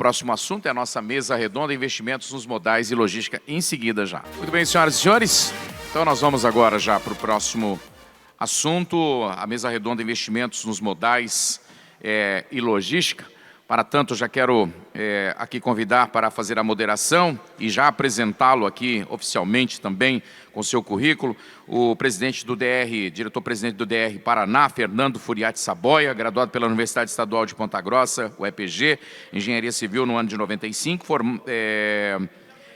próximo assunto, é a nossa mesa redonda, investimentos nos modais e logística, em seguida já. Muito bem, senhoras e senhores, então nós vamos agora já para o próximo assunto, a mesa redonda, investimentos nos modais e logística. Para tanto, já quero aqui convidar para fazer a moderação e já apresentá-lo aqui oficialmente também com seu currículo, o presidente do DR, diretor-presidente do DR Paraná, Fernando Furiati Saboia, graduado pela Universidade Estadual de Ponta Grossa, UEPG, Engenharia Civil no ano de 95,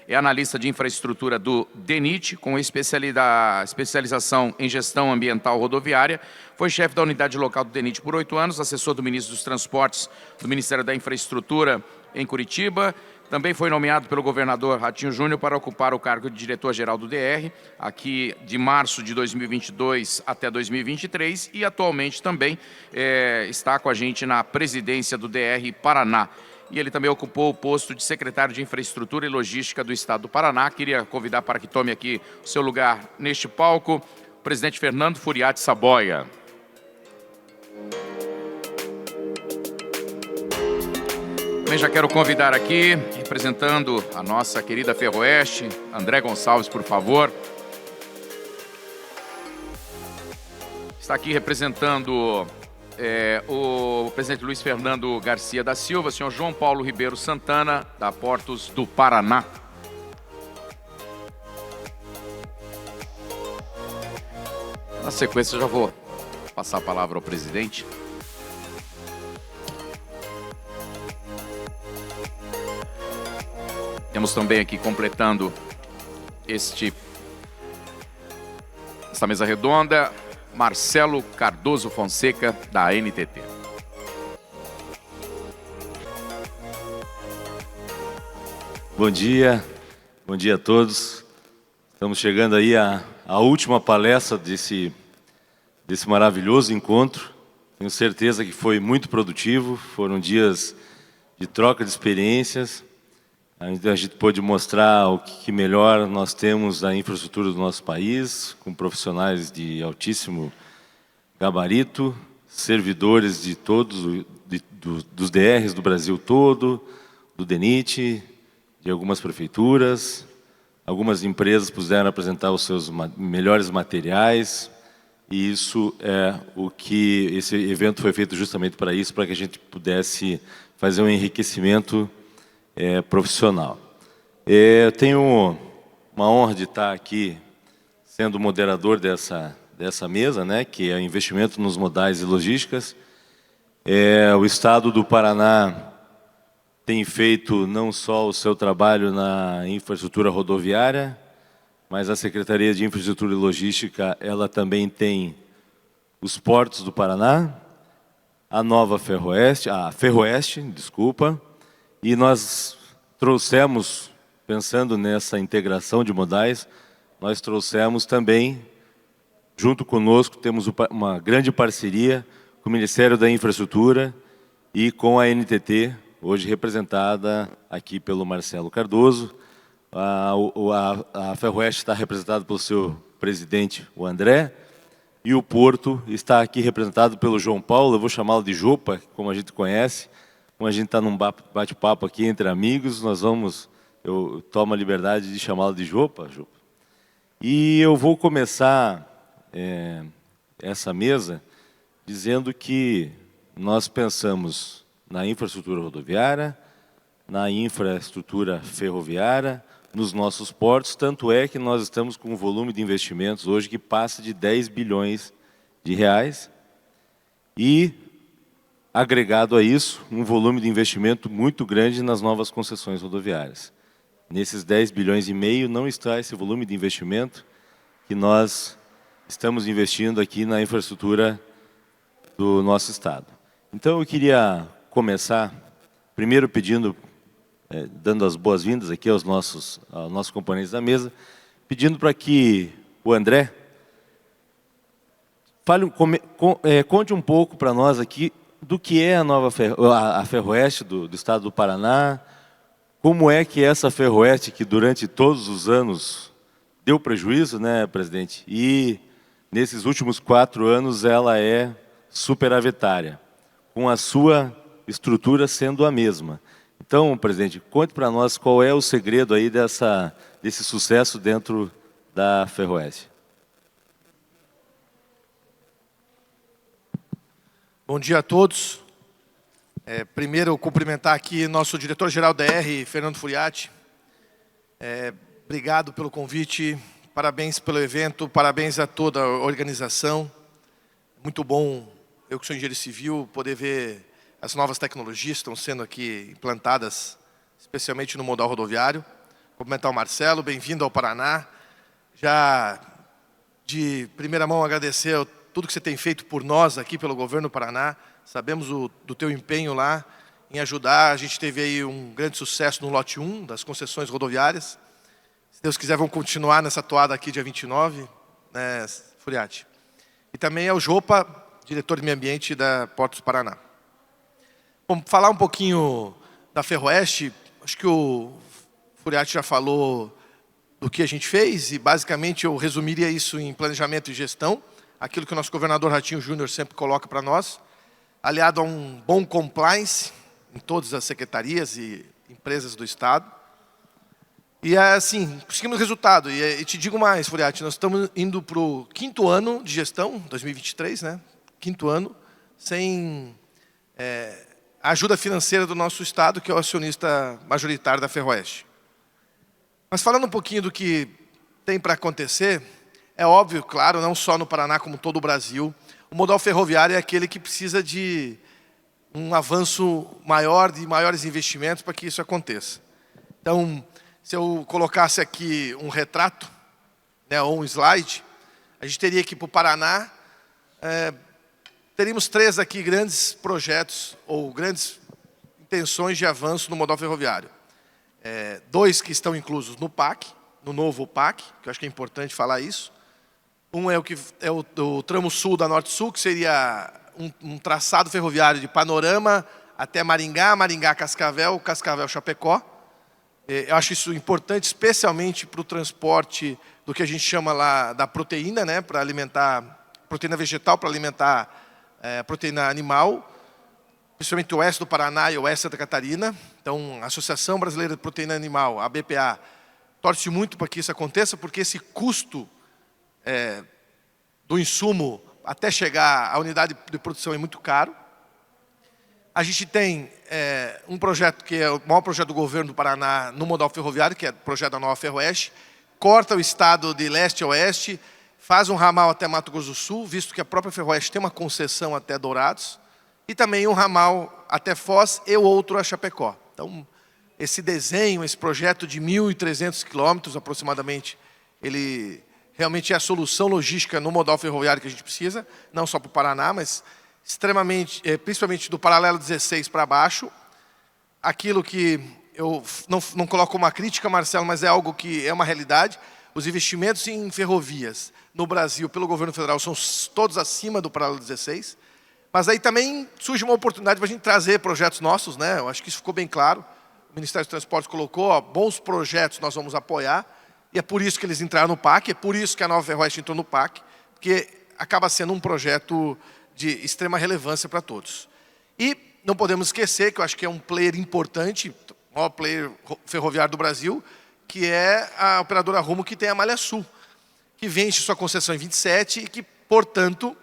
é analista de infraestrutura do DENIT, com especialização em gestão ambiental rodoviária. Foi chefe da unidade local do DENIT por 8 anos, assessor do ministro dos Transportes do Ministério da Infraestrutura em Curitiba. Também foi nomeado pelo governador Ratinho Júnior para ocupar o cargo de diretor-geral do DR, aqui de março de 2022 até 2023, e atualmente também está com a gente na presidência do DR Paraná. E ele também ocupou o posto de secretário de Infraestrutura e Logística do Estado do Paraná. Queria convidar para que tome aqui o seu lugar neste palco, o presidente Fernando Furiati Saboia. Também já quero convidar aqui, representando a nossa querida Ferroeste, André Gonçalves, por favor. Está aqui representando o presidente Luiz Fernando Garcia da Silva, senhor João Paulo Ribeiro Santana, da Portos do Paraná. Na sequência, eu já vou passar a palavra ao presidente. Temos também aqui, completando esta mesa redonda, Marcelo Cardoso Fonseca, da ANTT. Bom dia a todos. Estamos chegando aí à última palestra desse maravilhoso encontro. Tenho certeza que foi muito produtivo, foram dias de troca de experiências. A gente pôde mostrar o que melhor nós temos da infraestrutura do nosso país, com profissionais de altíssimo gabarito, servidores de todos, dos DRs do Brasil todo, do DENIT, de algumas prefeituras. Algumas empresas puderam apresentar os seus melhores materiais, e isso é o que esse evento foi feito justamente para isso, para que a gente pudesse fazer um enriquecimento profissional. Eu tenho uma honra de estar aqui sendo moderador dessa mesa, né, que é investimento nos modais e logísticas. O Estado do Paraná tem feito não só o seu trabalho na infraestrutura rodoviária, mas a Secretaria de Infraestrutura e Logística, ela também tem os portos do Paraná, a nova Ferroeste, desculpa, e nós trouxemos, pensando nessa integração de modais, nós trouxemos também, junto conosco, temos uma grande parceria com o Ministério da Infraestrutura e com a ANTT, hoje representada aqui pelo Marcelo Cardoso. A Ferroeste está representada pelo seu presidente, o André, e o Porto está aqui representado pelo João Paulo. Eu vou chamá-lo de Jopa, como a gente conhece. Como a gente está num bate-papo aqui entre amigos, eu tomo a liberdade de chamá-lo de Jopa. E eu vou começar essa mesa dizendo que nós pensamos na infraestrutura rodoviária, na infraestrutura ferroviária, nos nossos portos, tanto é que nós estamos com um volume de investimentos hoje que passa de 10 bilhões de reais e, agregado a isso, um volume de investimento muito grande nas novas concessões rodoviárias. Nesses 10 bilhões e meio não está esse volume de investimento que nós estamos investindo aqui na infraestrutura do nosso Estado. Então, eu queria começar, primeiro pedindo, dando as boas-vindas aqui aos nossos componentes da mesa, pedindo para que o André conte um pouco para nós aqui do que é a nova a Ferroeste do Estado do Paraná, como é que essa Ferroeste, que durante todos os anos deu prejuízo, né, presidente? E nesses últimos 4 anos ela é superavitária, com a sua estrutura sendo a mesma. Então, presidente, conte para nós qual é o segredo aí desse sucesso dentro da Ferroeste. Bom dia a todos. Primeiro, cumprimentar aqui nosso diretor-geral da DR, Fernando Furiati. Obrigado pelo convite, parabéns pelo evento, parabéns a toda a organização. Muito bom, eu que sou engenheiro civil, poder ver as novas tecnologias que estão sendo aqui implantadas, especialmente no modal rodoviário. Cumprimentar o Marcelo, bem-vindo ao Paraná. Já de primeira mão agradecer tudo que você tem feito por nós aqui, pelo governo do Paraná. Sabemos do teu empenho lá em ajudar. A gente teve aí um grande sucesso no lote 1 das concessões rodoviárias. Se Deus quiser, vamos continuar nessa toada aqui dia 29, né, Furiati? E também é o Jopa, diretor de meio ambiente da Portos Paraná. Vamos falar um pouquinho da Ferroeste. Acho que o Furiati já falou do que a gente fez e basicamente eu resumiria isso em planejamento e gestão, aquilo que o nosso governador Ratinho Júnior sempre coloca para nós, aliado a um bom compliance em todas as secretarias e empresas do Estado. E assim, conseguimos resultado. E te digo mais, Furiati, nós estamos indo para o 5º ano de gestão, 2023, né? 5º ano, sem a ajuda financeira do nosso Estado, que é o acionista majoritário da Ferroeste. Mas falando um pouquinho do que tem para acontecer, é óbvio, claro, não só no Paraná, como todo o Brasil, o modal ferroviário é aquele que precisa de um avanço maior, de maiores investimentos para que isso aconteça. Então, se eu colocasse aqui um retrato, né, ou um slide, a gente teria que, para o Paraná, teríamos 3 aqui grandes projetos ou grandes intenções de avanço no modal ferroviário. 2 que estão inclusos no PAC, no novo PAC, que eu acho que é importante falar isso. Um é o tramo sul da Norte-Sul, que seria um traçado ferroviário de Panorama até Maringá, Maringá-Cascavel, Cascavel-Chapecó. Eu acho isso importante, especialmente para o transporte do que a gente chama lá da proteína, né, para alimentar, proteína vegetal para alimentar proteína animal, principalmente o oeste do Paraná e o oeste de Santa Catarina. Então, a Associação Brasileira de Proteína Animal, a BPA, torce muito para que isso aconteça, porque esse custo do insumo até chegar à unidade de produção é muito caro. A gente tem um projeto que é o maior projeto do governo do Paraná no modal ferroviário, que é o projeto da Nova Ferroeste, corta o estado de leste a oeste, faz um ramal até Mato Grosso do Sul, visto que a própria Ferroeste tem uma concessão até Dourados, e também um ramal até Foz e o outro a Chapecó. Então, esse desenho, esse projeto de 1.300 quilômetros aproximadamente, ele realmente é a solução logística no modal ferroviário que a gente precisa, não só para o Paraná, mas extremamente, principalmente do paralelo 16 para baixo. Aquilo que eu não coloco uma crítica, Marcelo, mas é algo que é uma realidade. Os investimentos em ferrovias no Brasil, pelo governo federal, são todos acima do paralelo 16. Mas aí também surge uma oportunidade para a gente trazer projetos nossos, né? Eu acho que isso ficou bem claro. O Ministério dos Transportes colocou, bons projetos nós vamos apoiar. E é por isso que eles entraram no PAC, é por isso que a Nova Ferroeste entrou no PAC, porque acaba sendo um projeto de extrema relevância para todos. E não podemos esquecer, que eu acho que é um player importante, o maior player ferroviário do Brasil, que é a operadora Rumo, que tem a Malha Sul, que vence sua concessão em 27 e que, portanto,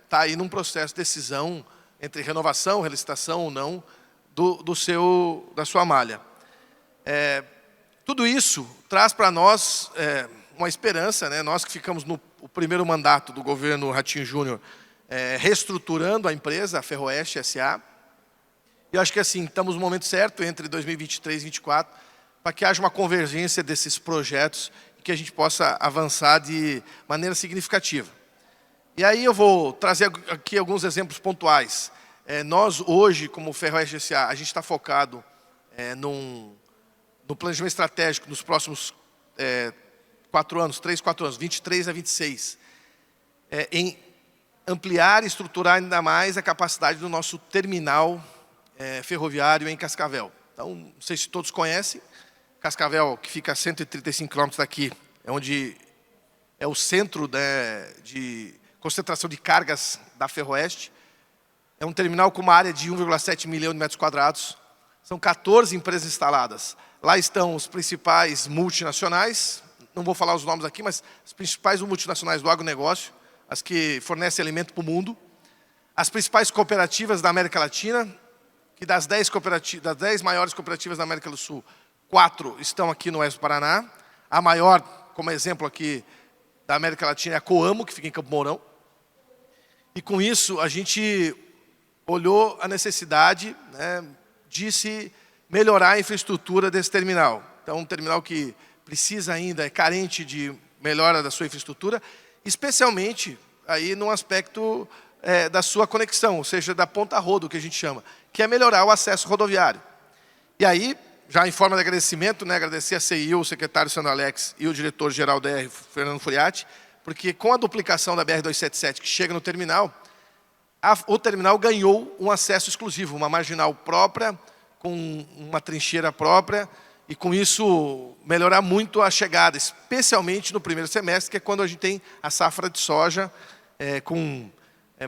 está aí num processo de decisão entre renovação, relicitação ou não da sua malha. Tudo isso traz para nós uma esperança, né? Nós que ficamos no primeiro mandato do governo Ratinho Júnior, reestruturando a empresa, a Ferroeste S.A. Eu acho que assim, estamos no momento certo, entre 2023 e 2024, para que haja uma convergência desses projetos e que a gente possa avançar de maneira significativa. E aí eu vou trazer aqui alguns exemplos pontuais. Nós hoje, como Ferroeste S.A., a gente está focado no planejamento estratégico nos próximos 4 anos, 3, 4 anos, 23 a 26, em ampliar e estruturar ainda mais a capacidade do nosso terminal ferroviário em Cascavel. Então, não sei se todos conhecem, Cascavel, que fica a 135 quilômetros daqui, é onde é o centro de concentração de cargas da Ferroeste. É um terminal com uma área de 1,7 milhão de metros quadrados, são 14 empresas instaladas. Lá estão os principais multinacionais, não vou falar os nomes aqui, mas as principais multinacionais do agronegócio, as que fornecem alimento para o mundo, as principais cooperativas da América Latina, que das 10 maiores cooperativas da América do Sul, 4 estão aqui no oeste do Paraná. A maior, como exemplo aqui da América Latina, é a Coamo, que fica em Campo Mourão. E com isso, a gente olhou a necessidade, né, de se melhorar a infraestrutura desse terminal. Então, um terminal que precisa ainda, é carente de melhora da sua infraestrutura, especialmente aí no aspecto da sua conexão, ou seja, da ponta rodo, que a gente chama, que é melhorar o acesso rodoviário. E aí, já em forma de agradecimento, né, agradecer a CIO, o secretário Sandro Alex e o diretor-geral da DR, Fernando Furiati, porque com a duplicação da BR-277 que chega no terminal, o terminal ganhou um acesso exclusivo, uma marginal própria, com uma trincheira própria, e com isso melhorar muito a chegada, especialmente no primeiro semestre, que é quando a gente tem a safra de soja, com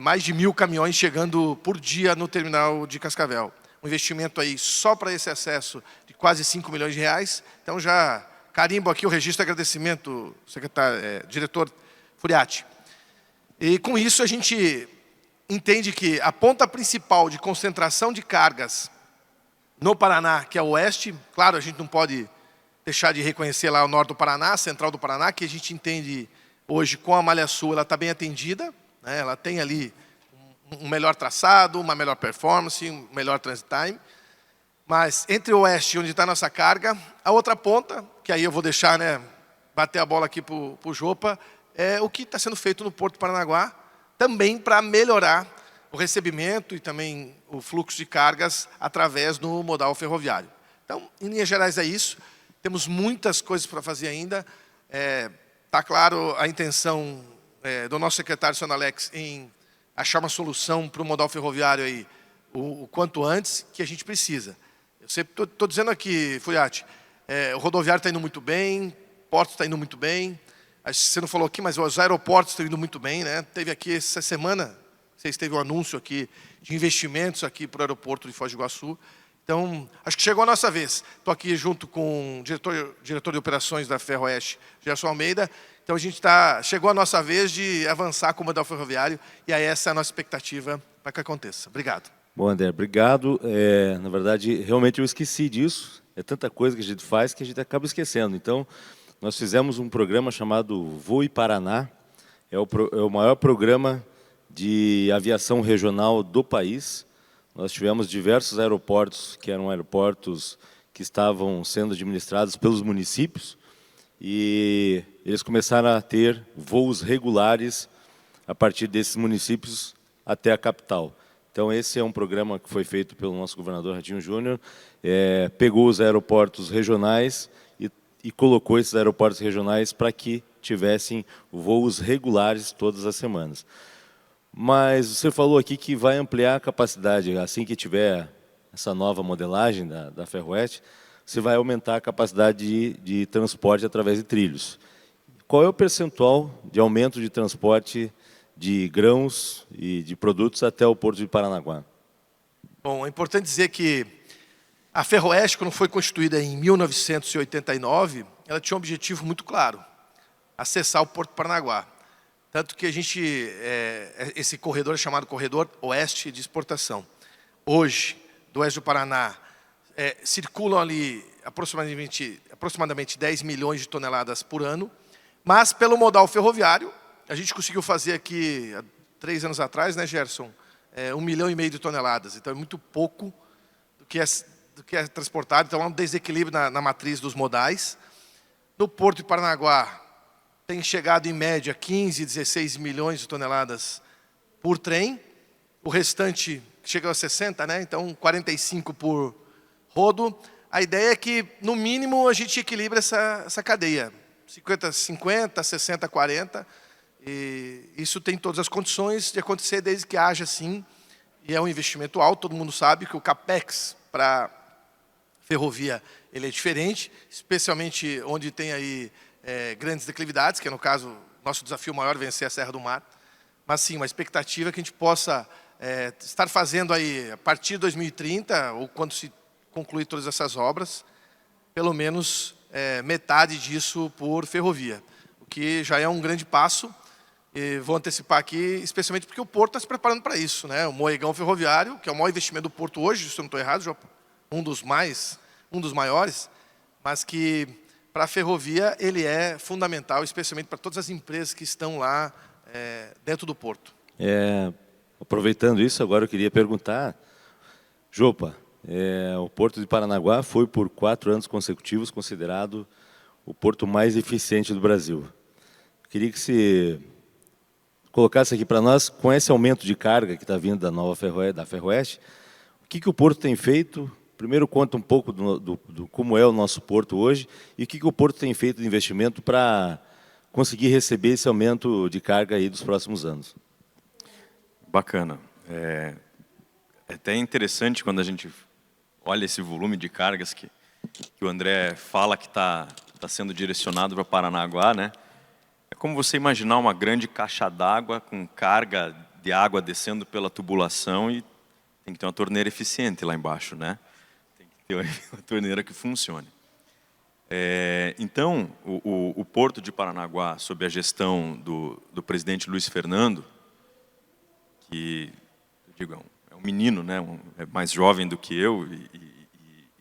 mais de 1.000 caminhões chegando por dia no terminal de Cascavel. Um investimento aí só para esse acesso de quase 5 milhões de reais. Então já carimbo aqui o registro de agradecimento, diretor Furiati. E com isso a gente entende que a ponta principal de concentração de cargas no Paraná, que é o oeste, claro, a gente não pode deixar de reconhecer lá o norte do Paraná, a central do Paraná, que a gente entende hoje com a Malha Sul, ela está bem atendida, né? Ela tem ali um melhor traçado, uma melhor performance, um melhor transit time. Mas entre o oeste, onde está a nossa carga, a outra ponta, que aí eu vou deixar, né, bater a bola aqui para o Jopa, é o que está sendo feito no Porto de Paranaguá, também para melhorar o recebimento e também o fluxo de cargas através do modal ferroviário. Então, em linhas gerais é isso. Temos muitas coisas para fazer ainda. Está claro a intenção do nosso secretário, Sandro Alex, em achar uma solução para o modal ferroviário aí, o quanto antes, que a gente precisa. Eu sempre estou dizendo aqui, Furiati, o rodoviário está indo muito bem, o porto está indo muito bem. Você não falou aqui, mas os aeroportos estão indo muito bem, né? Teve aqui essa semana, vocês teve um anúncio aqui de investimentos aqui para o aeroporto de Foz do Iguaçu. Então, acho que chegou a nossa vez. Estou aqui junto com o diretor de operações da Ferroeste, Gerson Almeida. Então, chegou a nossa vez de avançar com o modal ferroviário, e aí essa é a nossa expectativa para que aconteça. Obrigado. Bom, André, obrigado. Na verdade, realmente eu esqueci disso. É tanta coisa que a gente faz que a gente acaba esquecendo. Então, nós fizemos um programa chamado Voe Paraná. É o maior programa de aviação regional do país. Nós tivemos diversos aeroportos, que eram aeroportos que estavam sendo administrados pelos municípios, e eles começaram a ter voos regulares a partir desses municípios até a capital. Então, esse é um programa que foi feito pelo nosso governador Ratinho Júnior, pegou os aeroportos regionais e colocou esses aeroportos regionais para que tivessem voos regulares todas as semanas. Mas você falou aqui que vai ampliar a capacidade, assim que tiver essa nova modelagem da Ferroeste, você vai aumentar a capacidade de transporte através de trilhos. Qual é o percentual de aumento de transporte de grãos e de produtos até o Porto de Paranaguá? Bom, é importante dizer que a Ferroeste, quando foi constituída em 1989, ela tinha um objetivo muito claro: acessar o Porto de Paranaguá. Tanto que a gente, esse corredor é chamado Corredor Oeste de Exportação. Hoje, do oeste do Paraná, circulam ali aproximadamente 10 milhões de toneladas por ano, mas pelo modal ferroviário, a gente conseguiu fazer aqui, há 3 anos atrás, né, Gerson, 1,5 milhão de toneladas. Então, é muito pouco do que é transportado. Então, há um desequilíbrio na matriz dos modais. No Porto de Paranaguá, tem chegado, em média, 15, 16 milhões de toneladas por trem. O restante chega a 60, né? Então 45 por rodo. A ideia é que, no mínimo, a gente equilibre essa cadeia. 50-50, 60-40. E isso tem todas as condições de acontecer desde que haja, sim. E é um investimento alto, todo mundo sabe que o CAPEX para ferrovia ele é diferente, especialmente onde tem aí grandes declividades, que é, no caso, nosso desafio maior é vencer a Serra do Mar. Mas, sim, uma expectativa que a gente possa estar fazendo aí, a partir de 2030, ou quando concluir todas essas obras, pelo menos metade disso por ferrovia, o que já é um grande passo. E vou antecipar aqui, especialmente porque o Porto está se preparando para isso, né? O Moegão Ferroviário, que é o maior investimento do Porto hoje, se eu não estou errado, um dos maiores, mas que para a ferrovia ele é fundamental, especialmente para todas as empresas que estão lá dentro do Porto. Aproveitando isso, agora eu queria perguntar, Jopa, o Porto de Paranaguá foi por 4 anos consecutivos considerado o porto mais eficiente do Brasil. Queria que você colocasse aqui para nós, com esse aumento de carga que está vindo da Ferroeste, o que o Porto tem feito? Primeiro, conta um pouco do como é o nosso Porto hoje e o que o Porto tem feito de investimento para conseguir receber esse aumento de carga aí dos próximos anos. Bacana. É até interessante quando a gente olha esse volume de cargas que o André fala que está sendo direcionado para Paranaguá, né? É como você imaginar uma grande caixa d'água com carga de água descendo pela tubulação e tem que ter uma torneira eficiente lá embaixo, né? Tem que ter uma torneira que funcione. Então, o Porto de Paranaguá, sob a gestão do presidente Luiz Fernando, que, eu digo, é um menino, né? É mais jovem do que eu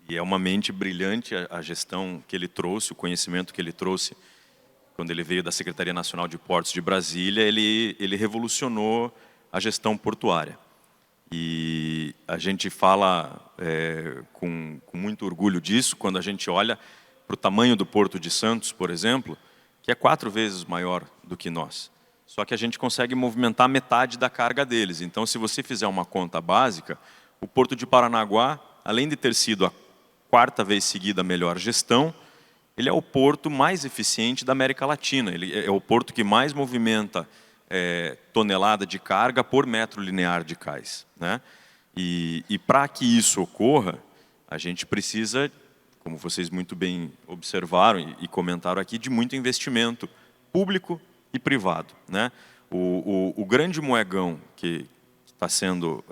e é uma mente brilhante a gestão que ele trouxe, o conhecimento que ele trouxe. Quando ele veio da Secretaria Nacional de Portos de Brasília, ele revolucionou a gestão portuária. E a gente fala com muito orgulho disso, quando a gente olha para o tamanho do Porto de Santos, por exemplo, que é 4 vezes maior do que nós. Só que a gente consegue movimentar metade da carga deles. Então, se você fizer uma conta básica, o Porto de Paranaguá, além de ter sido a 4ª vez seguida a melhor gestão, ele é o porto mais eficiente da América Latina. Ele é o porto que mais movimenta tonelada de carga por metro linear de cais, né? E para que isso ocorra, a gente precisa, como vocês muito bem observaram e comentaram aqui, de muito investimento público e privado, né? O grande Moegão que está sendo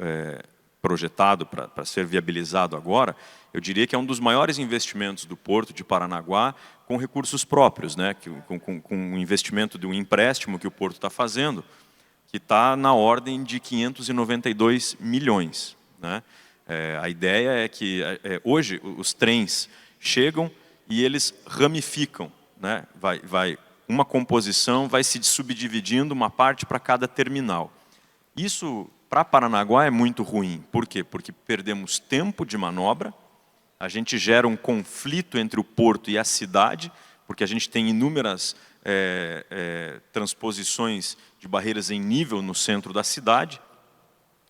projetado para ser viabilizado agora, eu diria que é um dos maiores investimentos do Porto de Paranaguá com recursos próprios, né? Com um investimento de um empréstimo que o Porto está fazendo, que está na ordem de 592 milhões. Né? A ideia é que hoje os trens chegam e eles ramificam, né? Uma composição vai se subdividindo, uma parte para cada terminal. Isso, para Paranaguá, é muito ruim. Por quê? Porque perdemos tempo de manobra, a gente gera um conflito entre o porto e a cidade, porque a gente tem inúmeras transposições de barreiras em nível no centro da cidade,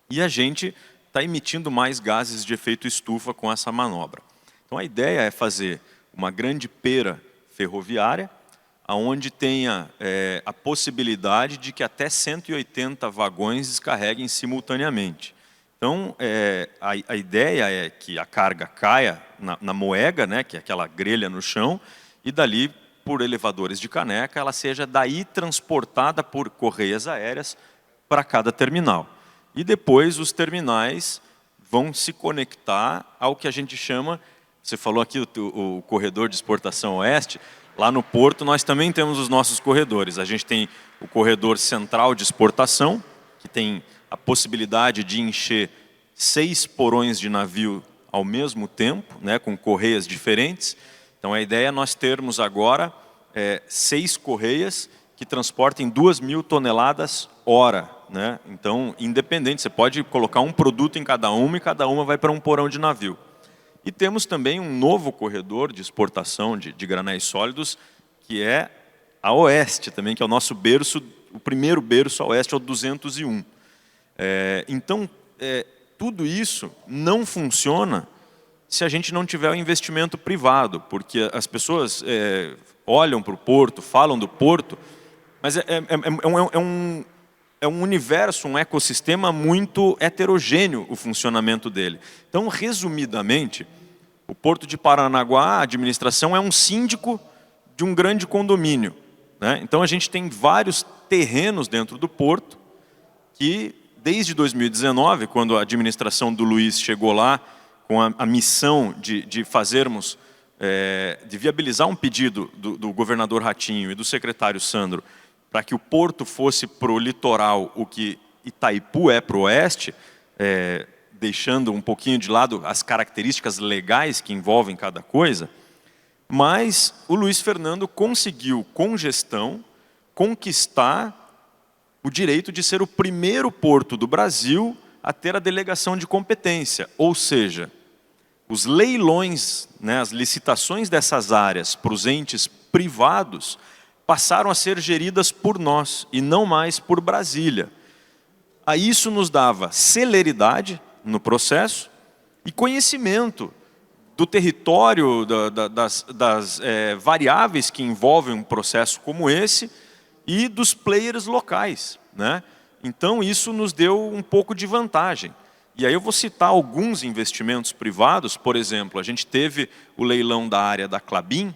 e a gente está emitindo mais gases de efeito estufa com essa manobra. Então, a ideia é fazer uma grande pera ferroviária, onde tenha a possibilidade de que até 180 vagões descarreguem simultaneamente. Então, a ideia é que a carga caia na moega, né, que é aquela grelha no chão, e dali, por elevadores de caneca, ela seja daí transportada por correias aéreas para cada terminal. E depois os terminais vão se conectar ao que a gente chama, você falou aqui o corredor de exportação oeste, lá no Porto nós também temos os nossos corredores. A gente tem o corredor central de exportação, que tem a possibilidade de encher 6 porões de navio ao mesmo tempo, né, com correias diferentes. Então a ideia é nós termos agora 6 correias que transportem 2.000 toneladas hora, né? Então, independente, você pode colocar um produto em cada uma e cada uma vai para um porão de navio. E temos também um novo corredor de exportação de granéis sólidos, que é a oeste também, que é o nosso berço, o primeiro berço a oeste é o 201. Então, tudo isso não funciona se a gente não tiver o investimento privado, porque as pessoas olham para o porto, falam do porto, mas é um universo, um ecossistema muito heterogêneo o funcionamento dele. Então, resumidamente, o Porto de Paranaguá, a administração é um síndico de um grande condomínio, né? Então, a gente tem vários terrenos dentro do porto que, desde 2019, quando a administração do Luiz chegou lá com a missão de fazermos, de viabilizar um pedido do governador Ratinho e do secretário Sandro para que o porto fosse para o litoral o que Itaipu é para o oeste, deixando um pouquinho de lado as características legais que envolvem cada coisa, mas o Luiz Fernando conseguiu, com gestão, conquistar o direito de ser o primeiro porto do Brasil a ter a delegação de competência, ou seja, os leilões, né, as licitações dessas áreas para os entes privados passaram a ser geridas por nós e não mais por Brasília. Aí isso nos dava celeridade no processo e conhecimento do território, das variáveis que envolvem um processo como esse e dos players locais, né? Então isso nos deu um pouco de vantagem. E aí eu vou citar alguns investimentos privados. Por exemplo, a gente teve o leilão da área da Klabin,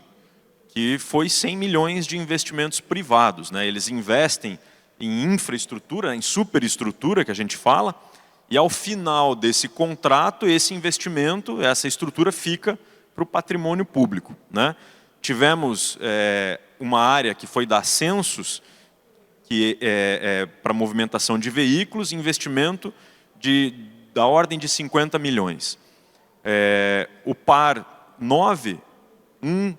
que foi 100 milhões de investimentos privados, né? Eles investem em infraestrutura, em superestrutura, que a gente fala, e ao final desse contrato, esse investimento, essa estrutura fica para o patrimônio público, né? Tivemos uma área que foi da Census, que para movimentação de veículos, investimento da ordem de 50 milhões. O par 9, 1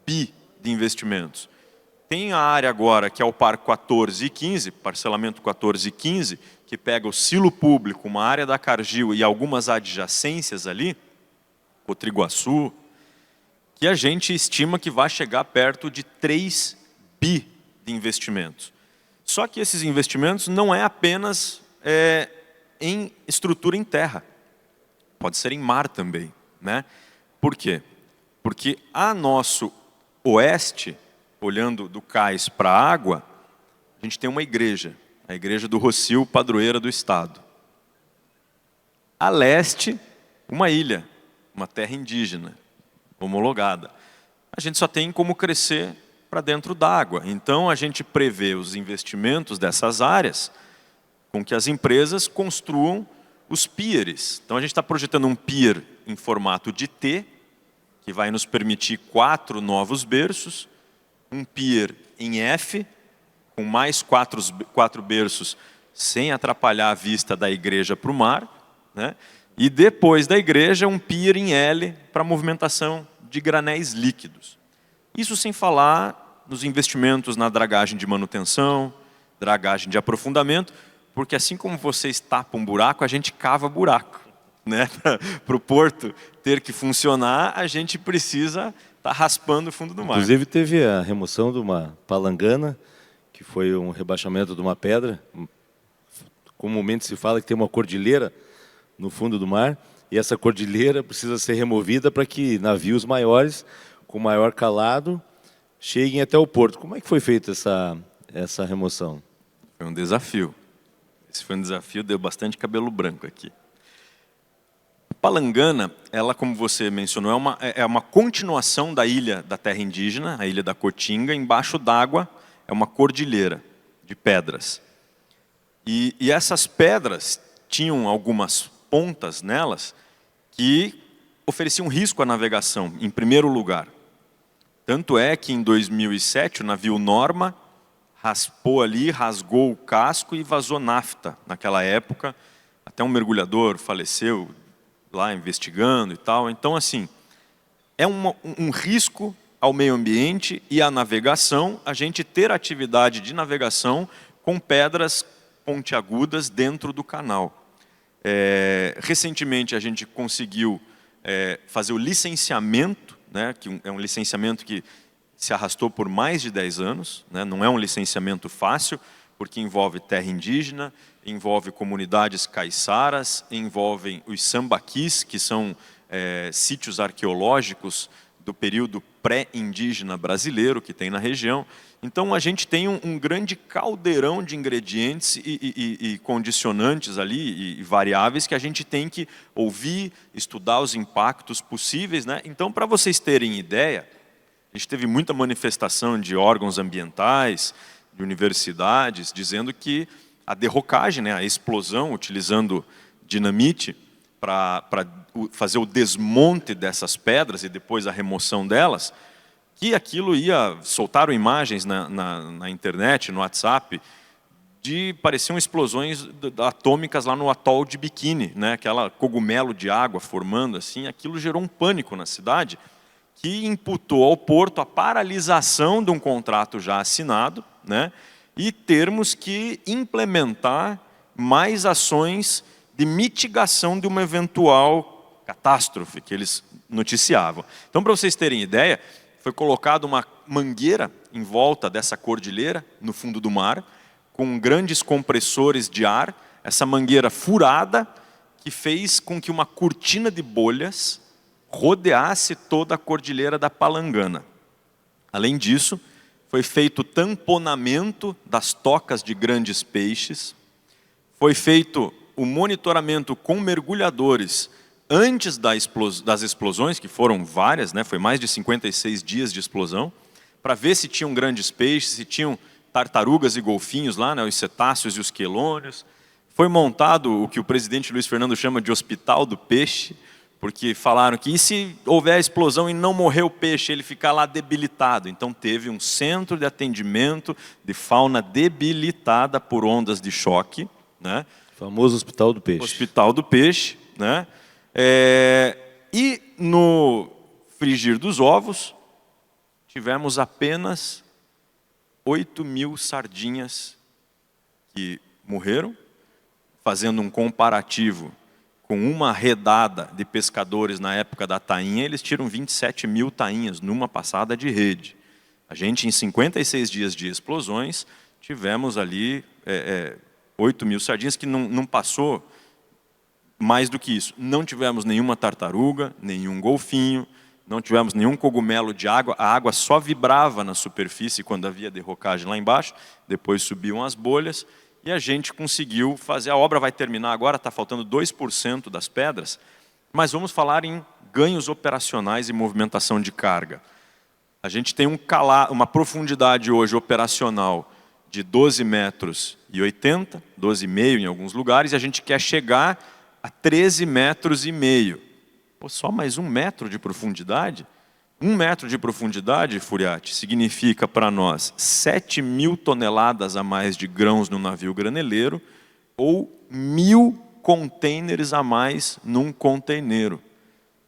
bi de investimentos. Tem a área agora, que é o par 14 e 15, parcelamento 14 e 15, que pega o silo público, uma área da Cargill e algumas adjacências ali, Cotriguaçu, que a gente estima que vai chegar perto de 3 bi de investimentos. Só que esses investimentos não é apenas em estrutura em terra, pode ser em mar também, né? Por quê? Porque a nosso oeste, olhando do cais para a água, a gente tem uma igreja, a igreja do Rocio, padroeira do estado. A leste, uma ilha, uma terra indígena, homologada. A gente só tem como crescer para dentro d'água. Então a gente prevê os investimentos dessas áreas com que as empresas construam os piers. Então a gente está projetando um pier em formato de T, que vai nos permitir 4 novos berços, um pier em F, com mais 4 berços, sem atrapalhar a vista da igreja para o mar, né? E depois da igreja, um pier em L para movimentação de granéis líquidos. Isso sem falar nos investimentos na dragagem de manutenção, dragagem de aprofundamento, porque assim como vocês tapam um buraco, a gente cava buraco, né? Para o porto ter que funcionar, a gente precisa estar raspando o fundo do mar. Inclusive teve a remoção de uma palangana, que foi um rebaixamento de uma pedra. Comumente se fala que tem uma cordilheira no fundo do mar, e essa cordilheira precisa ser removida para que navios maiores, com maior calado, cheguem até o porto. Como é que foi feita essa remoção? Foi um desafio. Esse foi um desafio, deu bastante cabelo branco aqui. A palangana, ela, como você mencionou, é uma continuação da ilha da terra indígena, a ilha da Cotinga. Embaixo d'água é uma cordilheira de pedras. E essas pedras tinham algumas pontas nelas que ofereciam risco à navegação, em primeiro lugar. Tanto é que em 2007 o navio Norma raspou ali, rasgou o casco e vazou nafta naquela época. Até um mergulhador faleceu lá investigando e tal. Então, assim, é um risco ao meio ambiente e à navegação a gente ter atividade de navegação com pedras pontiagudas dentro do canal. Recentemente a gente conseguiu fazer o licenciamento, né, que é um licenciamento que se arrastou por mais de 10 anos, né, não é um licenciamento fácil, porque envolve terra indígena, envolve comunidades caiçaras, envolvem os sambaquis, que são sítios arqueológicos do período pré-indígena brasileiro que tem na região. Então a gente tem um grande caldeirão de ingredientes e condicionantes ali, e variáveis que a gente tem que ouvir, estudar os impactos possíveis, né? Então, para vocês terem ideia, a gente teve muita manifestação de órgãos ambientais, de universidades, dizendo que a derrocagem, né, a explosão, utilizando dinamite para fazer o desmonte dessas pedras e depois a remoção delas, que aquilo soltaram imagens na internet, no WhatsApp, pareciam explosões atômicas lá no atol de Bikini, né? Aquela cogumelo de água formando assim, aquilo gerou um pânico na cidade, que imputou ao Porto a paralisação de um contrato já assinado, né? E termos que implementar mais ações de mitigação de uma eventual catástrofe que eles noticiavam. Então, para vocês terem ideia, foi colocada uma mangueira em volta dessa cordilheira, no fundo do mar, com grandes compressores de ar, essa mangueira furada, que fez com que uma cortina de bolhas rodeasse toda a cordilheira da Palangana. Além disso, foi feito tamponamento das tocas de grandes peixes, foi feito o monitoramento com mergulhadores antes das explosões, que foram várias, né? Foi mais de 56 dias de explosão, para ver se tinham grandes peixes, se tinham tartarugas e golfinhos lá, né? Os cetáceos e os quelônios. Foi montado o que o presidente Luiz Fernando chama de Hospital do Peixe, porque falaram que e se houver a explosão e não morrer o peixe, ele ficar lá debilitado. Então teve um centro de atendimento de fauna debilitada por ondas de choque, né? O famoso Hospital do Peixe. Hospital do Peixe, né? E no frigir dos ovos, tivemos apenas 8.000 sardinhas que morreram, fazendo um comparativo com uma redada de pescadores na época da tainha, eles tiram 27.000 tainhas numa passada de rede. A gente, em 56 dias de explosões, tivemos ali 8.000 sardinhas, que não passou mais do que isso. Não tivemos nenhuma tartaruga, nenhum golfinho, não tivemos nenhum cogumelo de água, a água só vibrava na superfície quando havia derrocagem lá embaixo, depois subiam as bolhas, e a gente conseguiu fazer, a obra vai terminar agora, está faltando 2% das pedras, mas vamos falar em ganhos operacionais e movimentação de carga. A gente tem uma profundidade hoje operacional de 12 metros e 80, 12,5 em alguns lugares, e a gente quer chegar a 13 metros e meio. Pô, só mais 1 metro de profundidade? 1 metro de profundidade, Furiati, significa para nós 7.000 toneladas a mais de grãos no navio graneleiro ou 1.000 containers a mais num containeiro.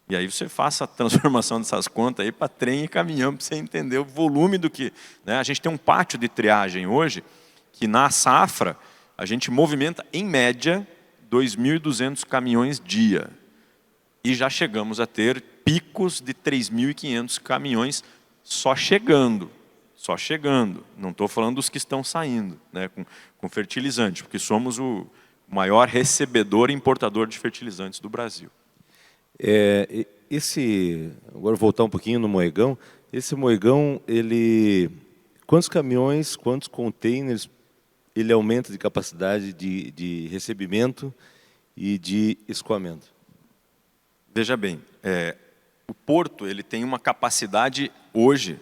E aí você faça a transformação dessas contas aí para trem e caminhão, para você entender o volume do que... né? A gente tem um pátio de triagem hoje, que na safra a gente movimenta, em média, 2.200 caminhões dia. E já chegamos a ter picos de 3.500 caminhões só chegando. Só chegando. Não estou falando dos que estão saindo, né, com fertilizante, porque somos o maior recebedor e importador de fertilizantes do Brasil. Agora voltar um pouquinho no Moegão. Esse Moegão, quantos caminhões, quantos containers ele aumenta de capacidade de recebimento e de escoamento? Veja bem, o porto ele tem uma capacidade, hoje,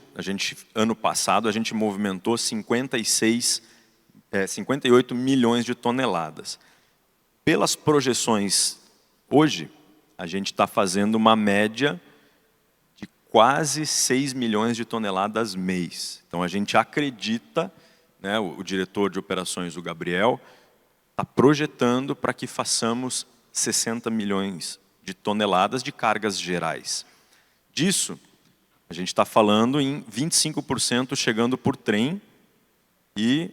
ano passado, a gente movimentou 58 milhões de toneladas. Pelas projeções, hoje, a gente está fazendo uma média de quase 6 milhões de toneladas mês. Então, a gente acredita, né, o diretor de operações, o Gabriel, está projetando para que façamos 60 milhões de toneladas de cargas gerais. Disso, a gente está falando em 25% chegando por trem e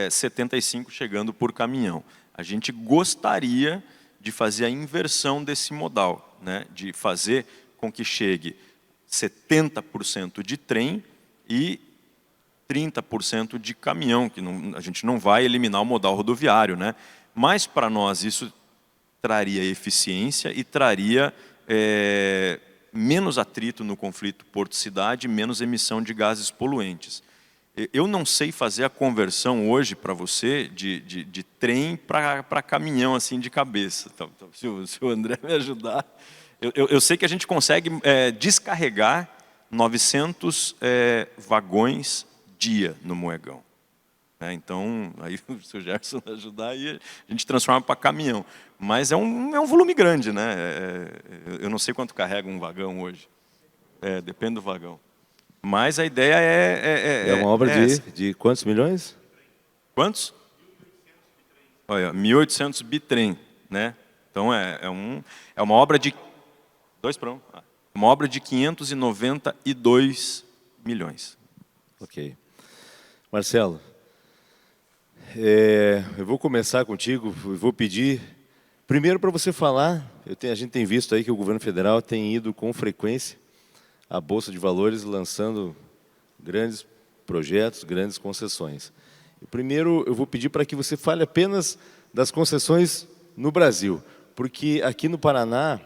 75% chegando por caminhão. A gente gostaria de fazer a inversão desse modal, né? De fazer com que chegue 70% de trem e 30% de caminhão, que a gente não vai eliminar o modal rodoviário, né? Mas para nós isso traria eficiência e traria menos atrito no conflito porto-cidade, menos emissão de gases poluentes. Eu não sei fazer a conversão hoje para você de trem para caminhão assim de cabeça. Então, se o André me ajudar, eu sei que a gente consegue descarregar 900 vagões dia no Moegão. né? Então, aí se o Gerson ajudar, aí a gente transforma para caminhão. Mas é um volume grande, né? Eu não sei quanto carrega um vagão hoje. Depende do vagão. Mas a ideia É uma obra essa. de quantos milhões? Quantos? Olha, 1.800 bitrem, né? Então é uma obra de 2 para 1. Uma obra de 592 milhões. Ok. Marcelo, eu vou começar contigo, vou pedir, primeiro para você falar, a gente tem visto aí que o governo federal tem ido com frequência à Bolsa de Valores lançando grandes projetos, grandes concessões. Primeiro, eu vou pedir para que você fale apenas das concessões no Brasil, porque aqui no Paraná,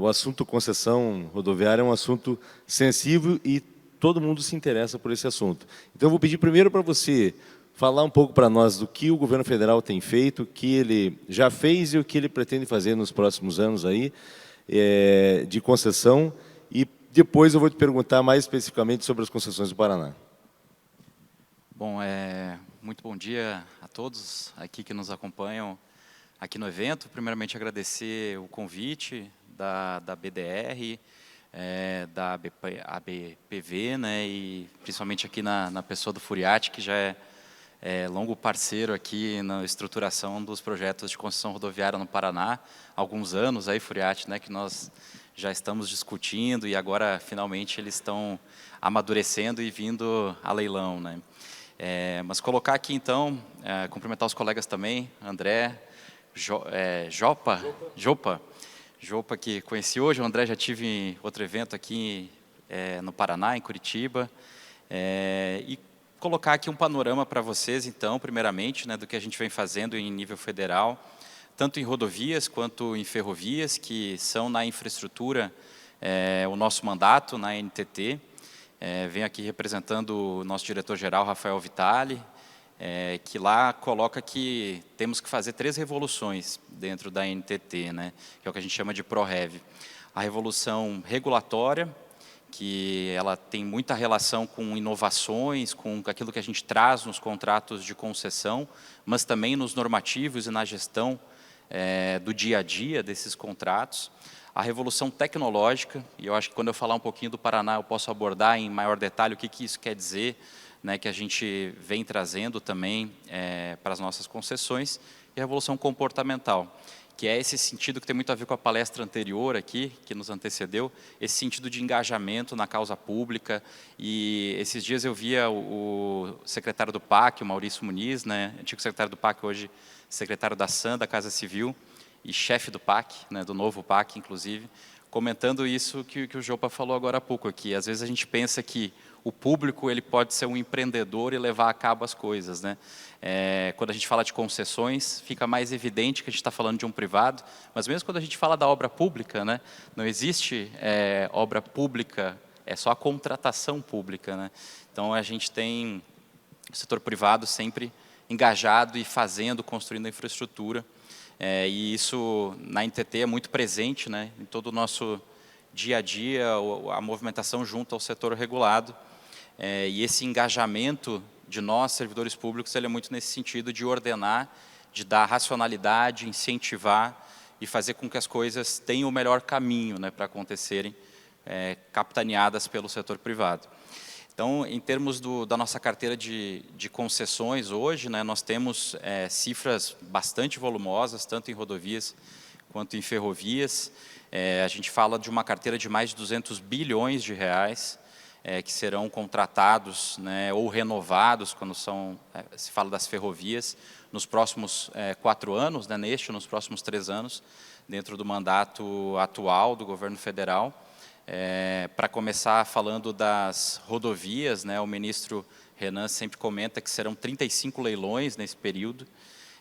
o assunto concessão rodoviária é um assunto sensível e todo mundo se interessa por esse assunto. Então, eu vou pedir primeiro para você falar um pouco para nós do que o governo federal tem feito, o que ele já fez e o que ele pretende fazer nos próximos anos aí, de concessão, e depois eu vou te perguntar mais especificamente sobre as concessões do Paraná. Bom, muito bom dia a todos aqui que nos acompanham aqui no evento. Primeiramente, agradecer o convite da BDR, da ABPV, né, e principalmente aqui na pessoa do Furiati, que já é longo parceiro aqui na estruturação dos projetos de concessão rodoviária no Paraná. Há alguns anos aí, Furiati, né, que nós já estamos discutindo e agora, finalmente, eles estão amadurecendo e vindo a leilão, né. Mas colocar aqui, então, cumprimentar os colegas também, André, Jopa, que conheci hoje, o André já tive em outro evento aqui no Paraná, em Curitiba, e colocar aqui um panorama para vocês, então, primeiramente, né, do que a gente vem fazendo em nível federal, tanto em rodovias quanto em ferrovias, que são na infraestrutura o nosso mandato, na NTT. Venho aqui representando o nosso diretor-geral, Rafael Vitali, que lá coloca que temos que fazer 3 revoluções dentro da NTT, né, que é o que a gente chama de ProRev. A revolução regulatória, que ela tem muita relação com inovações, com aquilo que a gente traz nos contratos de concessão, mas também nos normativos e na gestão do dia a dia desses contratos. A revolução tecnológica, e eu acho que quando eu falar um pouquinho do Paraná, eu posso abordar em maior detalhe o que isso quer dizer, né, que a gente vem trazendo também para as nossas concessões, e a revolução comportamental, que é esse sentido que tem muito a ver com a palestra anterior aqui, que nos antecedeu, esse sentido de engajamento na causa pública. E esses dias eu via o secretário do PAC, o Maurício Muniz, né, antigo secretário do PAC, hoje secretário da SAM, da Casa Civil, e chefe do PAC, né, do novo PAC, inclusive, comentando isso que o Jopa falou agora há pouco aqui. Às vezes a gente pensa que o público ele pode ser um empreendedor e levar a cabo as coisas, né? Quando a gente fala de concessões, fica mais evidente que a gente está falando de um privado, mas mesmo quando a gente fala da obra pública, né, não existe obra pública, é só a contratação pública, né? Então a gente tem o setor privado sempre engajado e fazendo, construindo a infraestrutura. E isso na NTT é muito presente, né, em todo o nosso dia a dia, a movimentação junto ao setor regulado. E esse engajamento de nós, servidores públicos, ele é muito nesse sentido de ordenar, de dar racionalidade, incentivar e fazer com que as coisas tenham o melhor caminho, né, para acontecerem, capitaneadas pelo setor privado. Então, em termos da nossa carteira de concessões hoje, né, nós temos cifras bastante volumosas, tanto em rodovias quanto em ferrovias. A gente fala de uma carteira de mais de 200 bilhões de reais, que serão contratados, né, ou renovados, quando se fala das ferrovias, nos próximos 4 anos, né, nos próximos 3 anos, dentro do mandato atual do governo federal. Para começar falando das rodovias, né, o ministro Renan sempre comenta que serão 35 leilões nesse período,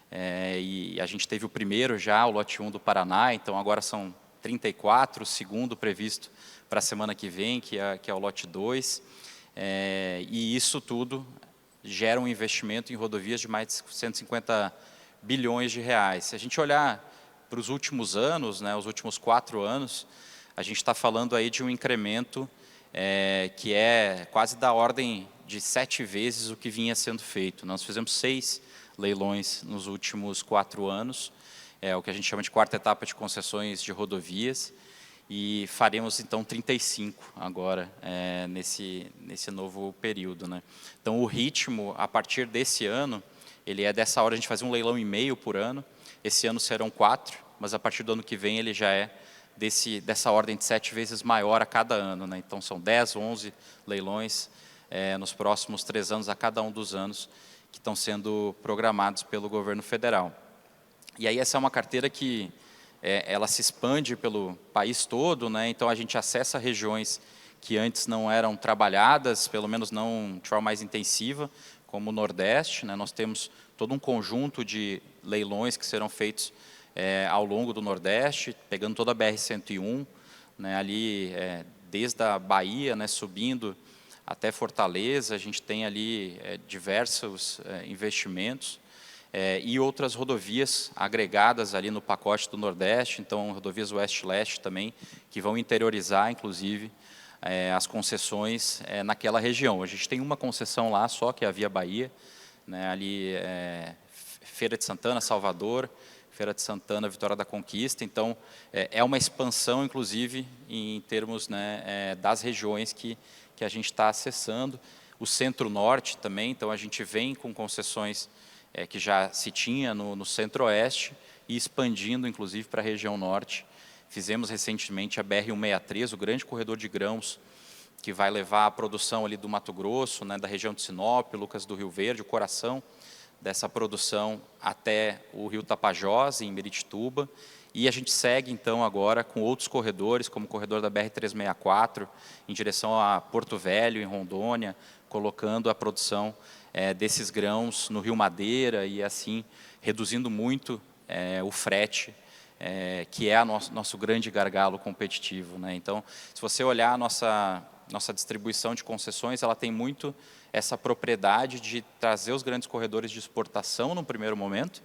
e a gente teve o primeiro já, o lote 1 do Paraná, então agora são 34, o segundo previsto para a semana que vem, que é o lote 2, e isso tudo gera um investimento em rodovias de mais de 150 bilhões de reais. Se a gente olhar para os últimos anos, né, os últimos 4 anos, a gente está falando aí de um incremento que é quase da ordem de 7 vezes o que vinha sendo feito. Nós fizemos 6 leilões nos últimos 4 anos, o que a gente chama de quarta etapa de concessões de rodovias, e faremos então 35 agora, nesse novo período, né? Então o ritmo, a partir desse ano, ele é dessa hora, a gente fazia 1,5 leilão por ano, esse ano serão 4, mas a partir do ano que vem ele já é dessa ordem de 7 vezes maior a cada ano, né? Então são 10, 11 leilões nos próximos 3 anos, a cada um dos anos, que estão sendo programados pelo governo federal. E aí essa é uma carteira que ela se expande pelo país todo, né? Então a gente acessa regiões que antes não eram trabalhadas, pelo menos não de forma mais intensiva, como o Nordeste, né? Nós temos todo um conjunto de leilões que serão feitos ao longo do Nordeste, pegando toda a BR-101, né? Ali desde a Bahia, né? Subindo até Fortaleza, a gente tem ali diversos investimentos, e outras rodovias agregadas ali no pacote do Nordeste, então rodovias Oeste-Leste também, que vão interiorizar, inclusive, as concessões naquela região. A gente tem uma concessão lá só, que é a Via Bahia, né, ali Feira de Santana, Salvador, Feira de Santana, Vitória da Conquista, então é uma expansão, inclusive, em termos, né, das regiões que a gente está acessando. O Centro-Norte também, então a gente vem com concessões que já se tinha no Centro-Oeste e expandindo, inclusive, para a região Norte. Fizemos recentemente a BR-163, o grande corredor de grãos, que vai levar a produção ali do Mato Grosso, né, da região de Sinop, Lucas do Rio Verde, o coração dessa produção até o Rio Tapajós, em Miritituba. E a gente segue, então, agora com outros corredores, como o corredor da BR-364, em direção a Porto Velho, em Rondônia, colocando a produção desses grãos no Rio Madeira e, assim, reduzindo muito o frete, que é nosso grande gargalo competitivo, né? Então, se você olhar a nossa distribuição de concessões, ela tem muito essa propriedade de trazer os grandes corredores de exportação no primeiro momento,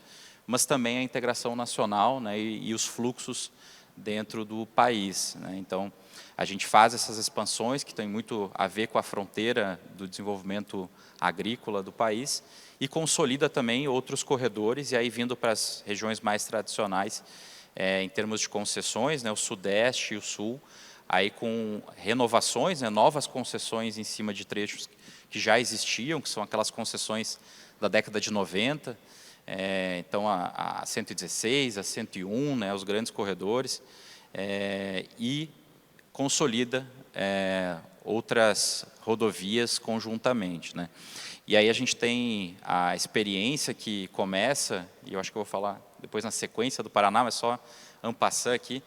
mas também a integração nacional, né, e os fluxos dentro do país, né? Então, a gente faz essas expansões que têm muito a ver com a fronteira do desenvolvimento agrícola do país e consolida também outros corredores, e aí vindo para as regiões mais tradicionais, em termos de concessões, né, o Sudeste e o Sul, aí com renovações, né, novas concessões em cima de trechos que já existiam, que são aquelas concessões da década de 90, então a 116, a 101, né, os grandes corredores, e consolida outras rodovias conjuntamente, né? E aí a gente tem a experiência que começa, e eu acho que eu vou falar depois na sequência do Paraná, mas só en passant aqui,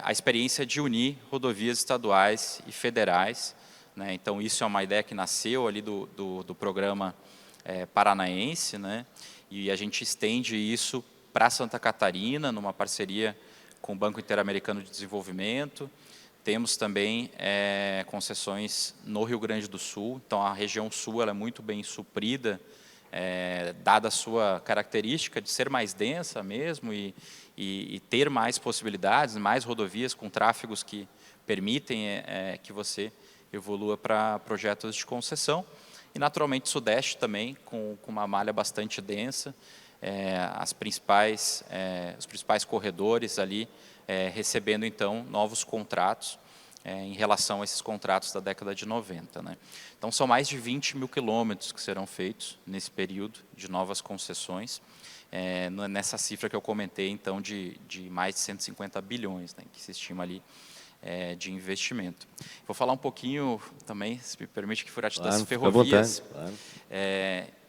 a experiência de unir rodovias estaduais e federais, né? Então isso é uma ideia que nasceu ali do programa paranaense, né? E a gente estende isso para Santa Catarina, numa parceria com o Banco Interamericano de Desenvolvimento. Temos também concessões no Rio Grande do Sul, então a região sul ela é muito bem suprida, dada a sua característica de ser mais densa mesmo e ter mais possibilidades, mais rodovias com tráfegos que permitem que você evolua para projetos de concessão. E, naturalmente, o Sudeste também, com uma malha bastante densa, os principais corredores ali recebendo, então, novos contratos em relação a esses contratos da década de 90. Né? Então, são mais de 20 mil quilômetros que serão feitos nesse período de novas concessões, nessa cifra que eu comentei, então, de mais de 150 bilhões, né, que se estima ali de investimento. Vou falar um pouquinho também, se me permite, que das ferrovias. Claro.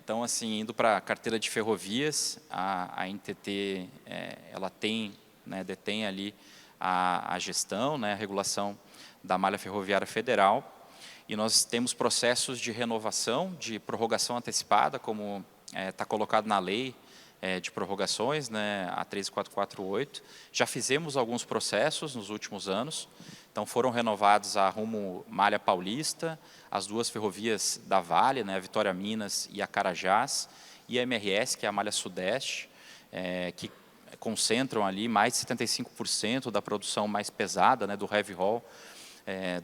Então, assim, indo para a carteira de ferrovias, a NTT ela tem, né, detém ali a gestão, né, a regulação da malha ferroviária federal, e nós temos processos de renovação, de prorrogação antecipada, como está colocado na lei de prorrogações, né, a 13448. Já fizemos alguns processos nos últimos anos, então foram renovados a Rumo Malha Paulista, as 2 ferrovias da Vale, né, a Vitória Minas e a Carajás, e a MRS, que é a Malha Sudeste, que concentram ali mais de 75% da produção mais pesada, né, do heavy haul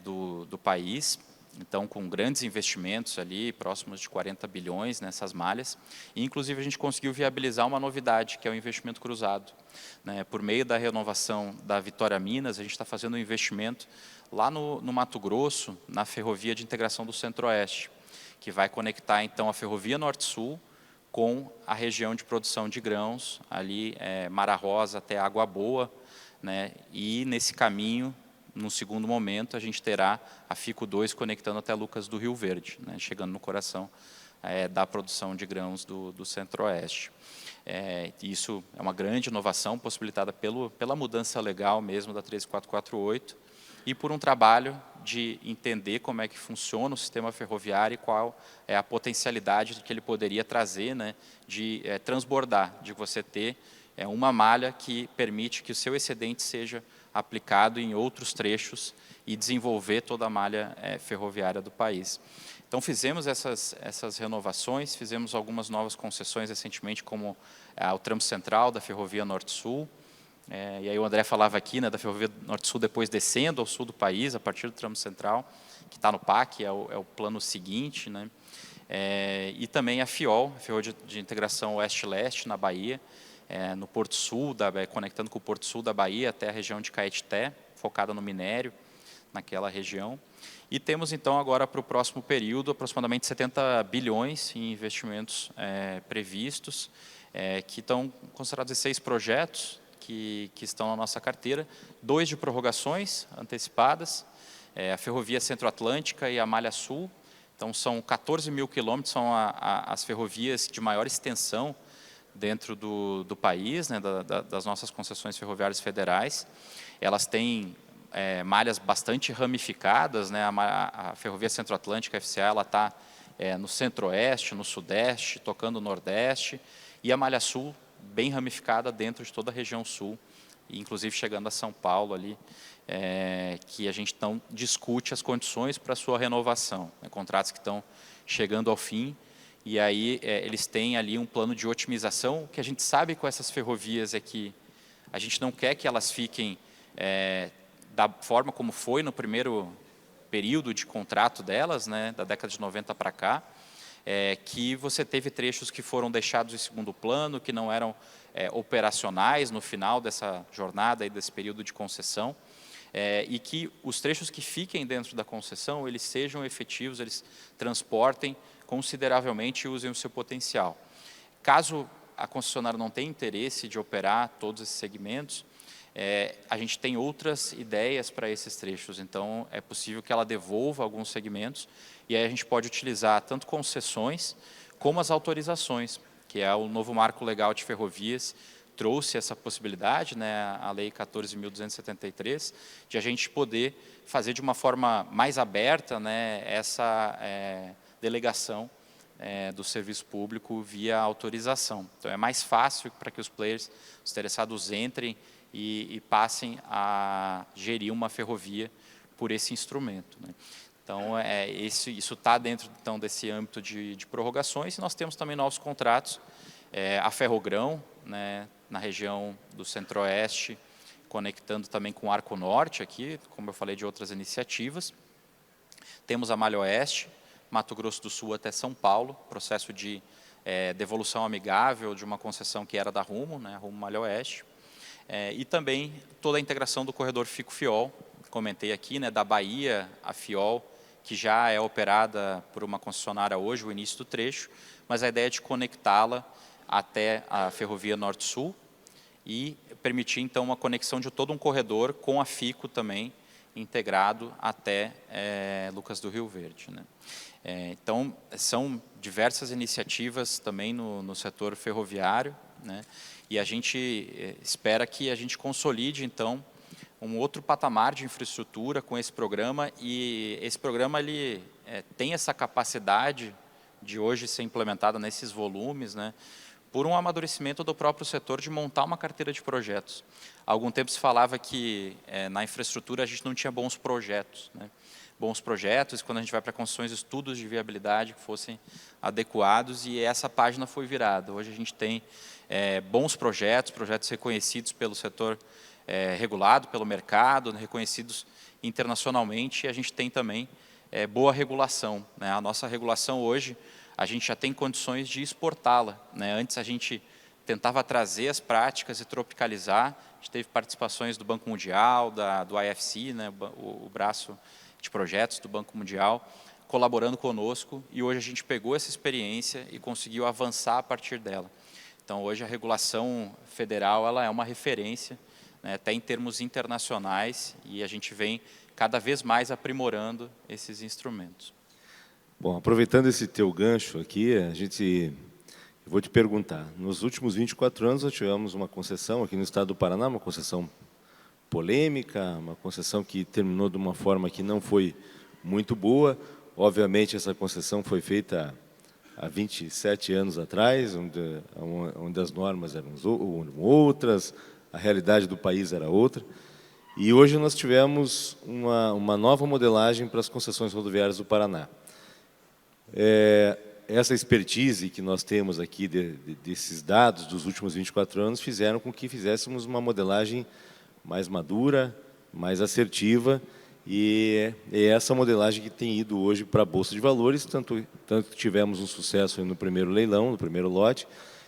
do país. então com grandes investimentos ali, próximos de 40 bilhões nessas malhas, e inclusive a gente conseguiu viabilizar uma novidade, que é o investimento cruzado. Né? Por meio da renovação da Vitória Minas, a gente está fazendo um investimento lá no Mato Grosso, na ferrovia de integração do Centro-Oeste, que vai conectar então a ferrovia Norte-Sul com a região de produção de grãos, ali Mara Rosa até Água Boa, né? E nesse caminho, no segundo momento, a gente terá a FICO 2 conectando até Lucas do Rio Verde, né? Chegando no coração da produção de grãos do Centro-Oeste. Isso é uma grande inovação possibilitada pela mudança legal mesmo da 13448 e por um trabalho de entender como é que funciona o sistema ferroviário e qual é a potencialidade que ele poderia trazer, né, de transbordar, de você ter uma malha que permite que o seu excedente seja aplicado em outros trechos e desenvolver toda a malha ferroviária do país. Então, fizemos essas renovações, fizemos algumas novas concessões recentemente, como o tramo central da Ferrovia Norte-Sul, e aí o André falava aqui, né, da Ferrovia Norte-Sul depois descendo ao sul do país, a partir do tramo central, que está no PAC, é o plano seguinte, né, e também a FIOL, a Ferrovia de Integração Oeste-Leste, na Bahia, no Porto Sul, conectando com o Porto Sul da Bahia até a região de Caetité, focada no minério, naquela região. E temos, então, agora para o próximo período, aproximadamente 70 bilhões em investimentos previstos, que estão considerados 16 projetos que estão na nossa carteira, 2 de prorrogações antecipadas, a Ferrovia Centro-Atlântica e a Malha Sul. Então, são 14 mil quilômetros, são as ferrovias de maior extensão dentro do país, né, das nossas concessões ferroviárias federais. Elas têm malhas bastante ramificadas, né? A Ferrovia Centro-Atlântica FCA, ela está no Centro-Oeste, no Sudeste, tocando no Nordeste, e a Malha Sul, bem ramificada dentro de toda a região Sul, e inclusive chegando a São Paulo ali, que a gente então discute as condições para a sua renovação, né? Contratos que estão chegando ao fim, e aí eles têm ali um plano de otimização. O que a gente sabe com essas ferrovias é que a gente não quer que elas fiquem da forma como foi no primeiro período de contrato delas, né, da década de 90 para cá, que você teve trechos que foram deixados em segundo plano, que não eram operacionais no final dessa jornada e desse período de concessão, e que os trechos que fiquem dentro da concessão, eles sejam efetivos, eles transportem consideravelmente e usem o seu potencial. Caso a concessionária não tenha interesse de operar todos esses segmentos, a gente tem outras ideias para esses trechos, então é possível que ela devolva alguns segmentos e aí a gente pode utilizar tanto concessões como as autorizações, que é o novo marco legal de ferrovias, trouxe essa possibilidade, né, a Lei 14.273, de a gente poder fazer de uma forma mais aberta, né, essa delegação do serviço público via autorização. Então é mais fácil para que os players, os interessados, entrem e passem a gerir uma ferrovia por esse instrumento, né? Então, isso está dentro então, desse âmbito de prorrogações, e nós temos também novos contratos, a Ferrogrão, né, na região do Centro-Oeste, conectando também com o Arco Norte, aqui, como eu falei de outras iniciativas. Temos a Malha Oeste, Mato Grosso do Sul até São Paulo, processo de devolução amigável de uma concessão que era da Rumo, né, Rumo Malha Oeste. E também toda a integração do corredor FICO-FIOL, comentei aqui, né, da Bahia a FIOL, que já é operada por uma concessionária hoje, o início do trecho, mas a ideia é de conectá-la até a Ferrovia Norte-Sul e permitir, então, uma conexão de todo um corredor com a FICO também, integrado até Lucas do Rio Verde, né? Então, são diversas iniciativas também no setor ferroviário, né? E a gente espera que a gente consolide, então, um outro patamar de infraestrutura com esse programa, e esse programa ele tem essa capacidade de hoje ser implementado nesses volumes, né, por um amadurecimento do próprio setor de montar uma carteira de projetos. Há algum tempo se falava que na infraestrutura a gente não tinha bons projetos, né? Bons projetos, quando a gente vai para construções, estudos de viabilidade que fossem adequados, e essa página foi virada. Hoje a gente tem bons projetos reconhecidos pelo setor regulado, pelo mercado, reconhecidos internacionalmente, e a gente tem também boa regulação, né? A nossa regulação hoje, a gente já tem condições de exportá-la, né? Antes a gente tentava trazer as práticas e tropicalizar. A gente teve participações do Banco Mundial, do IFC, né, o braço de projetos do Banco Mundial, colaborando conosco, e hoje a gente pegou essa experiência e conseguiu avançar a partir dela. Então, hoje a regulação federal ela é uma referência, né, até em termos internacionais, e a gente vem cada vez mais aprimorando esses instrumentos. Bom, aproveitando esse teu gancho aqui, eu vou te perguntar, nos últimos 24 anos nós tivemos uma concessão aqui no estado do Paraná, uma concessão polêmica, uma concessão que terminou de uma forma que não foi muito boa. Obviamente, essa concessão foi feita há 27 anos atrás, onde as normas eram outras, a realidade do país era outra. E hoje nós tivemos uma nova modelagem para as concessões rodoviárias do Paraná. Essa expertise que nós temos aqui desses dados dos últimos 24 anos fizeram com que fizéssemos uma modelagem mais madura, mais assertiva, e é essa modelagem que tem ido hoje para a Bolsa de Valores, tanto que tivemos um sucesso no primeiro leilão, no primeiro lote,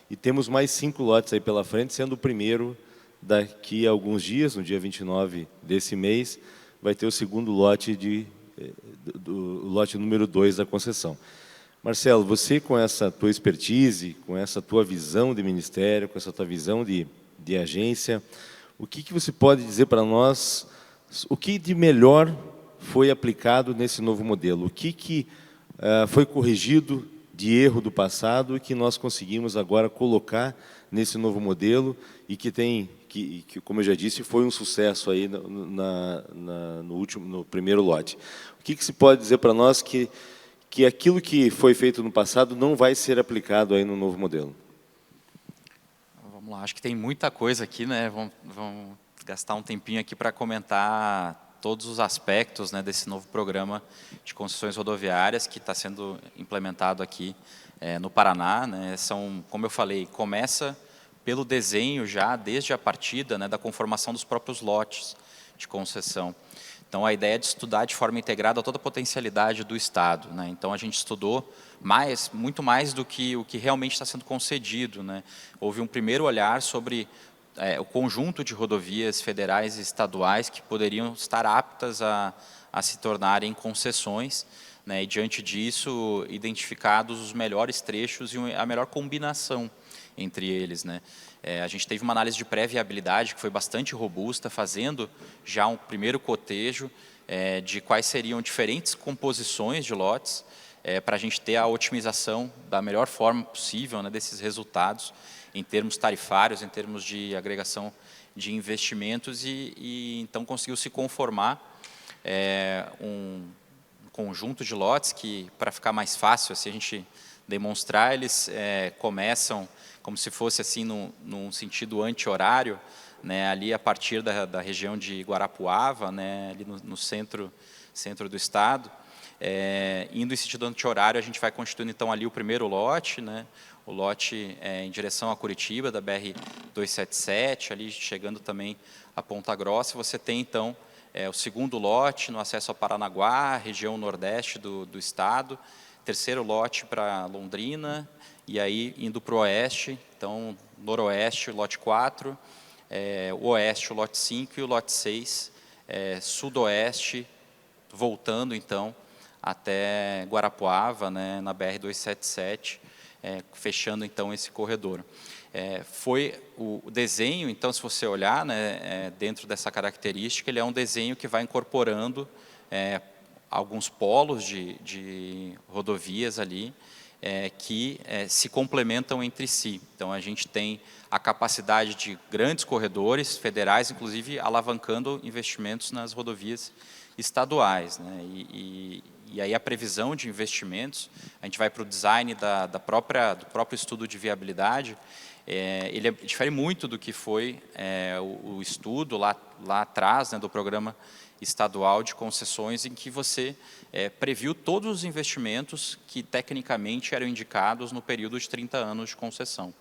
e temos mais 5 lotes aí pela frente, sendo o primeiro daqui a alguns dias, no dia 29 desse mês, vai ter o segundo lote, do lote número 2 da concessão. Marcelo, você com essa tua expertise, com essa tua visão de ministério, com essa tua visão de agência, o que você pode dizer para nós, o que de melhor foi aplicado nesse novo modelo? O que foi corrigido de erro do passado e que nós conseguimos agora colocar nesse novo modelo e que como eu já disse, foi um sucesso aí no primeiro lote? O que se pode dizer para nós que aquilo que foi feito no passado não vai ser aplicado aí no novo modelo? Vamos lá, acho que tem muita coisa aqui, né? Vamos gastar um tempinho aqui para comentar todos os aspectos, né, desse novo programa de concessões rodoviárias que está sendo implementado aqui no Paraná, né? Como eu falei, começa pelo desenho já desde a partida, né, da conformação dos próprios lotes de concessão. Então, a ideia é de estudar de forma integrada toda a potencialidade do Estado, né? Então, a gente estudou muito mais do que o que realmente está sendo concedido, né? Houve um primeiro olhar sobre o conjunto de rodovias federais e estaduais que poderiam estar aptas a se tornarem concessões, né? E, diante disso, identificados os melhores trechos e a melhor combinação entre eles, né? A gente teve uma análise de pré-viabilidade que foi bastante robusta, fazendo já um primeiro cotejo de quais seriam diferentes composições de lotes para a gente ter a otimização da melhor forma possível, né, desses resultados em termos tarifários, em termos de agregação de investimentos e então conseguiu se conformar um conjunto de lotes que, para ficar mais fácil assim, a gente demonstrar, eles começam como se fosse assim num sentido anti-horário, né, ali a partir da região de Guarapuava, né, ali no centro do estado, indo em sentido anti-horário, a gente vai constituindo então ali o primeiro lote, né, o lote em direção a Curitiba, da BR-277, ali chegando também a Ponta Grossa. Você tem então o segundo lote no acesso a Paranaguá, região nordeste do estado, terceiro lote para Londrina, e aí indo para o oeste, então noroeste, lote 4, o oeste, o lote 5 e o lote 6, sudoeste, voltando então até Guarapuava, né, na BR-277, fechando então esse corredor. Foi o desenho, então, se você olhar, né, dentro dessa característica, ele é um desenho que vai incorporando alguns polos de rodovias ali, que se complementam entre si. Então, a gente tem a capacidade de grandes corredores federais, inclusive alavancando investimentos nas rodovias estaduais, né? E aí a previsão de investimentos, a gente vai para o design do próprio estudo de viabilidade, ele difere muito do que foi o estudo lá atrás, né, do programa estadual de concessões, em que você previu todos os investimentos que tecnicamente eram indicados no período de 30 anos de concessão.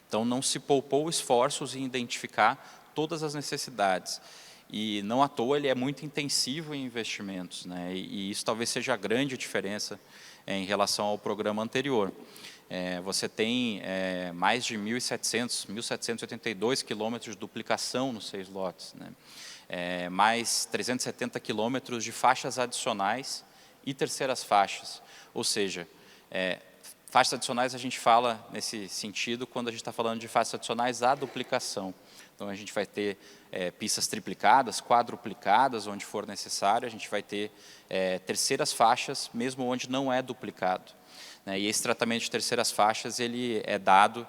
Então, não se poupou esforços em identificar todas as necessidades. e não à toa ele é muito intensivo em investimentos, né? E isso talvez seja a grande diferença em relação ao programa anterior. Você tem mais de 1.782 quilômetros de duplicação nos 6 lotes, né? Mais 370 quilômetros de faixas adicionais e terceiras faixas, ou seja, faixas adicionais a gente fala nesse sentido quando a gente está falando de faixas adicionais à duplicação. Então a gente vai ter pistas triplicadas, quadruplicadas, onde for necessário, a gente vai ter terceiras faixas, mesmo onde não é duplicado, né? E esse tratamento de terceiras faixas ele é dado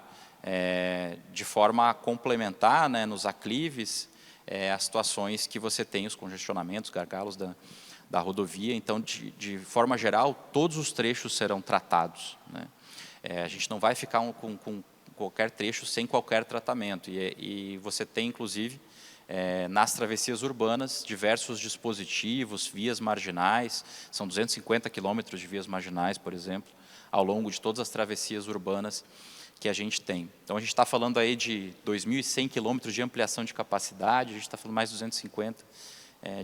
de forma a complementar, né, nos aclives, as situações que você tem, os congestionamentos, gargalos da rodovia. Então, de forma geral, todos os trechos serão tratados, né? A gente não vai ficar com qualquer trecho sem qualquer tratamento. E você tem, inclusive, nas travessias urbanas, diversos dispositivos, vias marginais, são 250 quilômetros de vias marginais, por exemplo, ao longo de todas as travessias urbanas que a gente tem. Então, a gente está falando aí de 2.100 quilômetros de ampliação de capacidade, a gente está falando mais de 250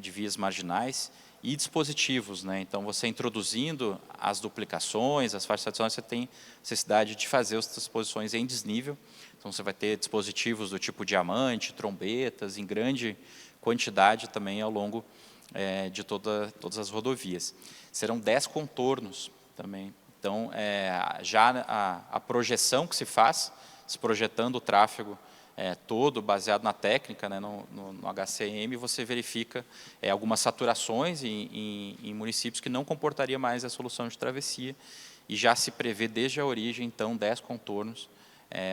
de vias marginais e dispositivos, né? Então, você introduzindo as duplicações, as faixas adicionais, você tem necessidade de fazer as disposições em desnível. Então, você vai ter dispositivos do tipo diamante, trombetas, em grande quantidade também ao longo de todas as rodovias. Serão 10 contornos também. Então, já a projeção que se faz, se projetando o tráfego todo baseado na técnica, né, no HCM, você verifica algumas saturações em municípios que não comportaria mais a solução de travessia, e já se prevê desde a origem, então, 10 contornos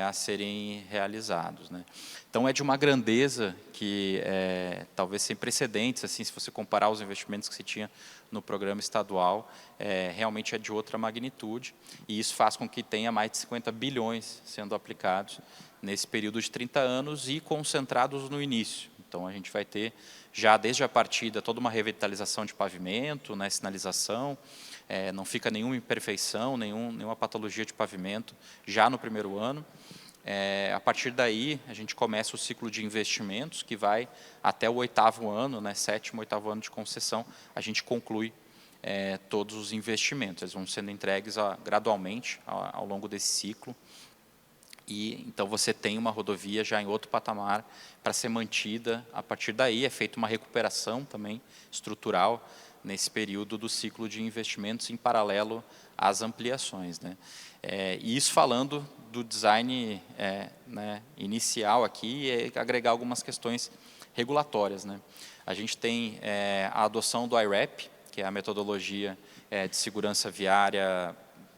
a serem realizados, né? Então, é de uma grandeza que talvez sem precedentes, assim, se você comparar os investimentos que se tinha no programa estadual, realmente é de outra magnitude, e isso faz com que tenha mais de 50 bilhões sendo aplicados nesse período de 30 anos e concentrados no início. Então, a gente vai ter, já desde a partida, toda uma revitalização de pavimento, né, sinalização, não fica nenhuma imperfeição, nenhuma patologia de pavimento já no primeiro ano. A partir daí, a gente começa o ciclo de investimentos, que vai até o 8º ano, né, 7º, 8º ano de concessão, a gente conclui todos os investimentos. Eles vão sendo entregues gradualmente ao longo desse ciclo. E então você tem uma rodovia já em outro patamar para ser mantida. A partir daí é feita uma recuperação também estrutural nesse período do ciclo de investimentos em paralelo às ampliações, né? E isso falando do design né, inicial aqui, e agregar algumas questões regulatórias, né? A gente tem a adoção do IRAP, que é a metodologia de segurança viária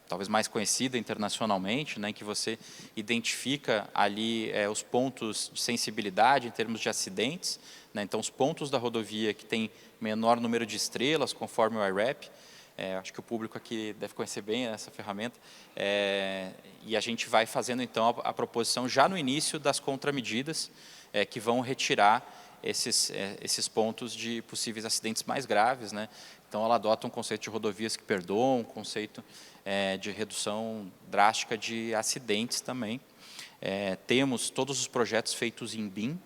talvez mais conhecida internacionalmente, né, em que você identifica ali os pontos de sensibilidade em termos de acidentes, né? Então, os pontos da rodovia que tem menor número de estrelas, conforme o IRAP, acho que o público aqui deve conhecer bem essa ferramenta, e a gente vai fazendo, então, a proposição já no início das contramedidas que vão retirar esses pontos de possíveis acidentes mais graves, né? Então, ela adota um conceito de rodovias que perdoam, um conceito de redução drástica de acidentes também. Temos todos os projetos feitos em BIM,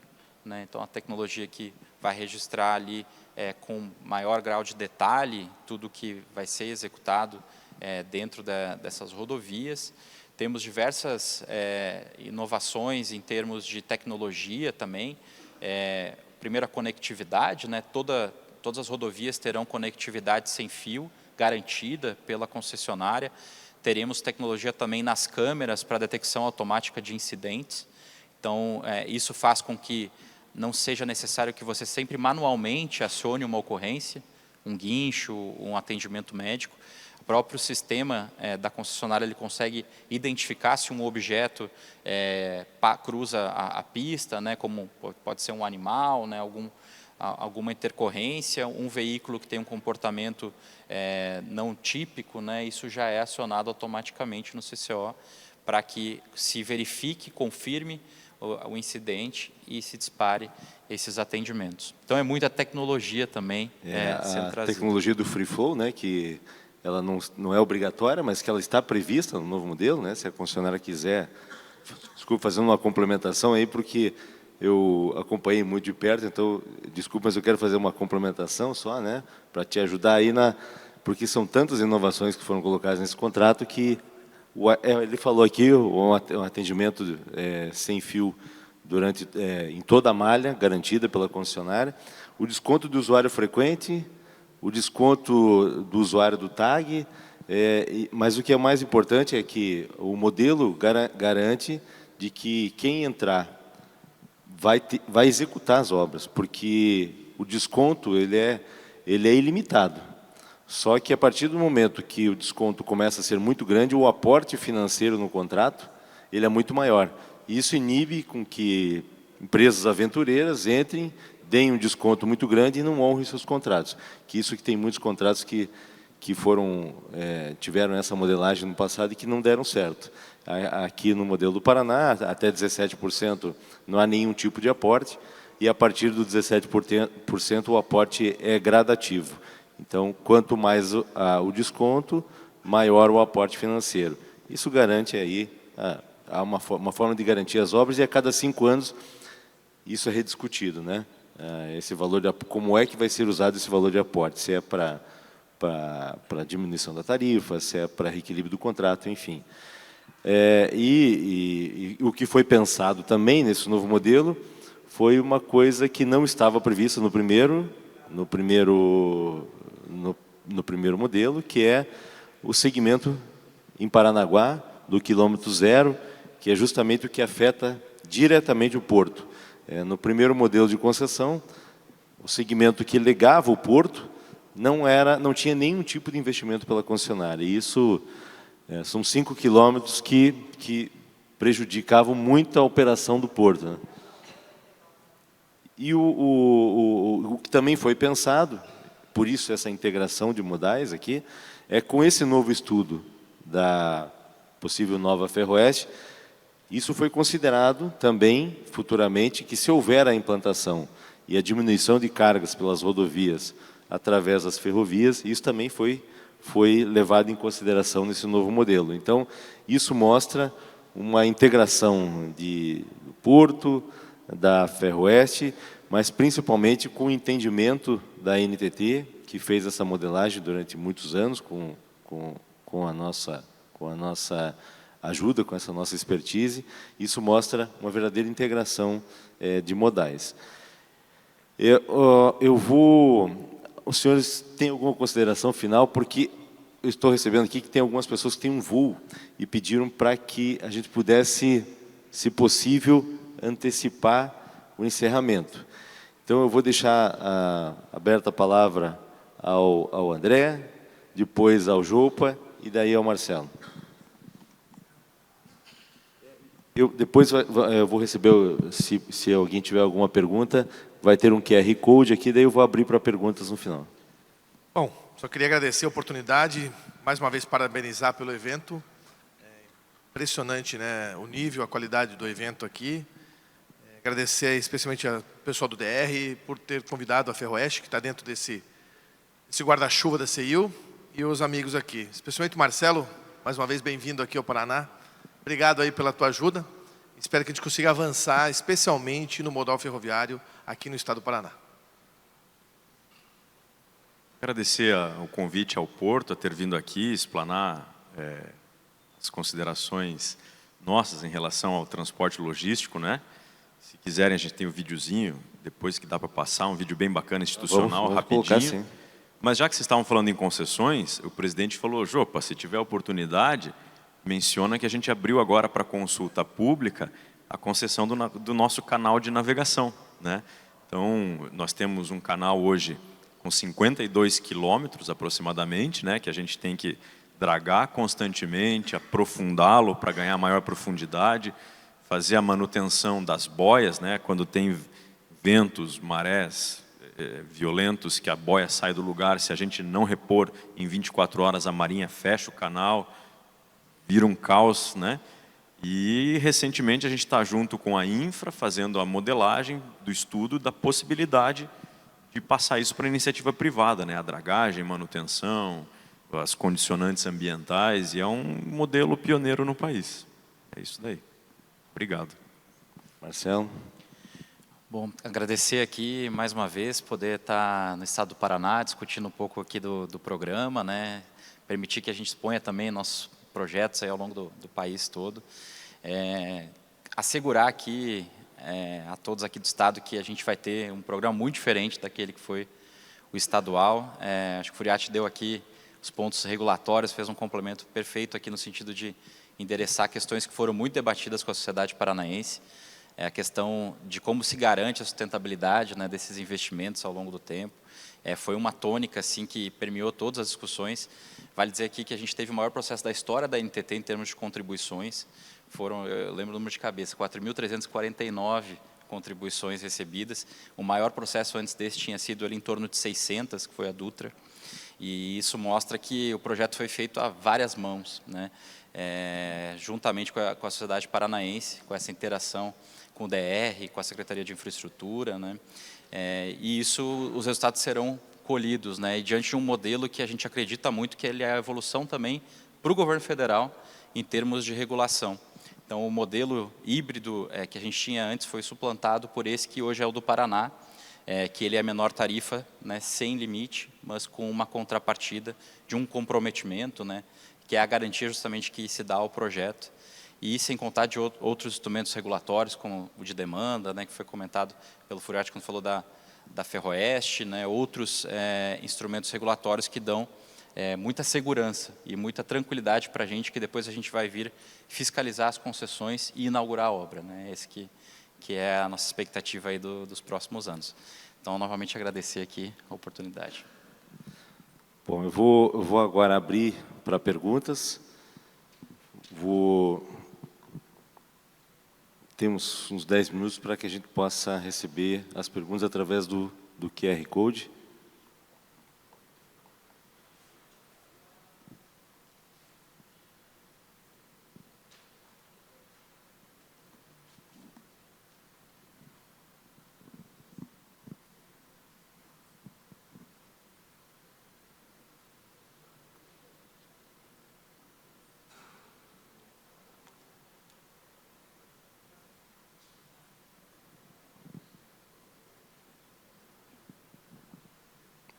né? Então, a tecnologia que vai registrar ali com maior grau de detalhe tudo que vai ser executado dentro dessas rodovias. Temos diversas inovações em termos de tecnologia também. Primeiro, a conectividade, né? Todas as rodovias terão conectividade sem fio, garantida pela concessionária. Teremos tecnologia também nas câmeras para detecção automática de incidentes. Então, isso faz com que não seja necessário que você sempre manualmente acione uma ocorrência, um guincho, um atendimento médico. O próprio sistema da concessionária ele consegue identificar se um objeto cruza a pista, né, como pode ser um animal, né, alguma intercorrência, um veículo que tem um comportamento não típico, né, isso já é acionado automaticamente no CCO para que se verifique, confirme o incidente e se dispare esses atendimentos. Então, é muita tecnologia também sendo trazida. A tecnologia do Free Flow, né, que ela não é obrigatória, mas que ela está prevista no novo modelo, né, se a concessionária quiser. Desculpa, fazendo uma complementação aí, porque eu acompanhei muito de perto, então, desculpa, mas eu quero fazer uma complementação só, né, para te ajudar aí porque são tantas inovações que foram colocadas nesse contrato que ele falou aqui um atendimento sem fio em toda a malha, garantida pela concessionária, o desconto do usuário frequente, o desconto do usuário do TAG, mas o que é mais importante é que o modelo garante de que quem entrar vai executar as obras, porque o desconto ele é ilimitado. Só que a partir do momento que o desconto começa a ser muito grande, o aporte financeiro no contrato ele é muito maior. Isso inibe com que empresas aventureiras entrem, deem um desconto muito grande e não honrem seus contratos. Que tem muitos contratos que tiveram essa modelagem no passado e que não deram certo. Aqui no modelo do Paraná, até 17% não há nenhum tipo de aporte, e a partir do 17% o aporte é gradativo. Então, quanto mais o desconto, maior o aporte financeiro. Isso garante aí uma forma de garantir as obras, e a cada 5 anos isso é rediscutido, né? Esse valor como é que vai ser usado esse valor de aporte, se é para diminuição da tarifa, se é para reequilíbrio do contrato, enfim. E o que foi pensado também nesse novo modelo foi uma coisa que não estava prevista no primeiro modelo, que é o segmento em Paranaguá, do quilômetro zero, que é justamente o que afeta diretamente o porto. No primeiro modelo de concessão, o segmento que legava o porto não tinha nenhum tipo de investimento pela concessionária. E isso são 5 quilômetros que prejudicavam muito a operação do porto, né? E o que também foi pensado, por isso essa integração de modais aqui, com esse novo estudo da possível nova Ferroeste, isso foi considerado também, futuramente, que se houver a implantação e a diminuição de cargas pelas rodovias através das ferrovias, isso também foi levado em consideração nesse novo modelo. Então, isso mostra uma integração do porto, da Ferroeste, mas principalmente com o entendimento da NTT, que fez essa modelagem durante muitos anos com a nossa ajuda, com essa nossa expertise. Isso mostra uma verdadeira integração de modais. Os senhores têm alguma consideração final? Porque eu estou recebendo aqui que tem algumas pessoas que têm um voo e pediram para que a gente pudesse, se possível, antecipar o encerramento. Então, eu vou deixar aberta a palavra ao André, depois ao Jopa e daí ao Marcelo. Depois eu vou receber, se alguém tiver alguma pergunta, vai ter um QR Code aqui, daí eu vou abrir para perguntas no final. Bom, só queria agradecer a oportunidade, mais uma vez parabenizar pelo evento. Impressionante, né, o nível, a qualidade do evento aqui. Agradecer especialmente ao pessoal do DR por ter convidado a Ferroeste, que está dentro desse guarda-chuva da CEIU, e os amigos aqui. Especialmente o Marcelo, mais uma vez bem-vindo aqui ao Paraná. Obrigado aí pela tua ajuda. Espero que a gente consiga avançar, especialmente no modal ferroviário aqui no estado do Paraná. Agradecer o convite ao Porto, a ter vindo aqui explanar as considerações nossas em relação ao transporte logístico, né? Se quiserem, a gente tem um videozinho, depois que dá para passar, um vídeo bem bacana, institucional, vamos rapidinho. colocar, sim. Mas já que vocês estavam falando em concessões, o presidente falou, Jopa, se tiver oportunidade, menciona que a gente abriu agora para consulta pública a concessão do nosso canal de navegação, né? Então, nós temos um canal hoje com 52 quilômetros aproximadamente, né, que a gente tem que dragar constantemente, aprofundá-lo para ganhar maior profundidade, fazer a manutenção das boias, né, quando tem ventos, marés violentos, que a boia sai do lugar, se a gente não repor em 24 horas, a Marinha fecha o canal, vira um caos, né? E, recentemente, a gente está junto com a Infra, fazendo a modelagem do estudo da possibilidade de passar isso para a iniciativa privada, né? A dragagem, manutenção, as condicionantes ambientais, e é um modelo pioneiro no país. É isso daí. Obrigado. Marcelo? Bom, agradecer aqui mais uma vez, poder estar no estado do Paraná, discutindo um pouco aqui do programa, né? Permitir que a gente exponha também nossos projetos aí ao longo do país todo. Assegurar aqui a todos aqui do estado que a gente vai ter um programa muito diferente daquele que foi o estadual. Acho que o Furiati deu aqui os pontos regulatórios, fez um complemento perfeito aqui no sentido de endereçar questões que foram muito debatidas com a sociedade paranaense. A questão de como se garante a sustentabilidade, né, desses investimentos ao longo do tempo. Foi uma tônica assim, que permeou todas as discussões. Vale dizer aqui que a gente teve o maior processo da história da NTT em termos de contribuições. Eu lembro o número de cabeça, 4.349 contribuições recebidas. O maior processo antes desse tinha sido ali em torno de 600, que foi a Dutra. E isso mostra que o projeto foi feito a várias mãos, né? Juntamente com a sociedade paranaense, com essa interação com o DR, com a Secretaria de Infraestrutura, né? E isso, os resultados serão colhidos, né? E diante de um modelo que a gente acredita muito que ele é a evolução também para o governo federal em termos de regulação. Então, o modelo híbrido que a gente tinha antes foi suplantado por esse que hoje é o do Paraná, que ele é a menor tarifa, né, sem limite, mas com uma contrapartida de um comprometimento, né, que é a garantia justamente que se dá ao projeto, e sem contar de outros instrumentos regulatórios, como o de demanda, né, que foi comentado pelo Furiati quando falou da Ferroeste, né, outros instrumentos regulatórios que dão muita segurança e muita tranquilidade para a gente, que depois a gente vai vir fiscalizar as concessões e inaugurar a obra, né, esse que é a nossa expectativa aí dos próximos anos. Então, novamente, agradecer aqui a oportunidade. Bom, eu vou agora abrir para perguntas. Temos uns 10 minutos para que a gente possa receber as perguntas através do QR Code.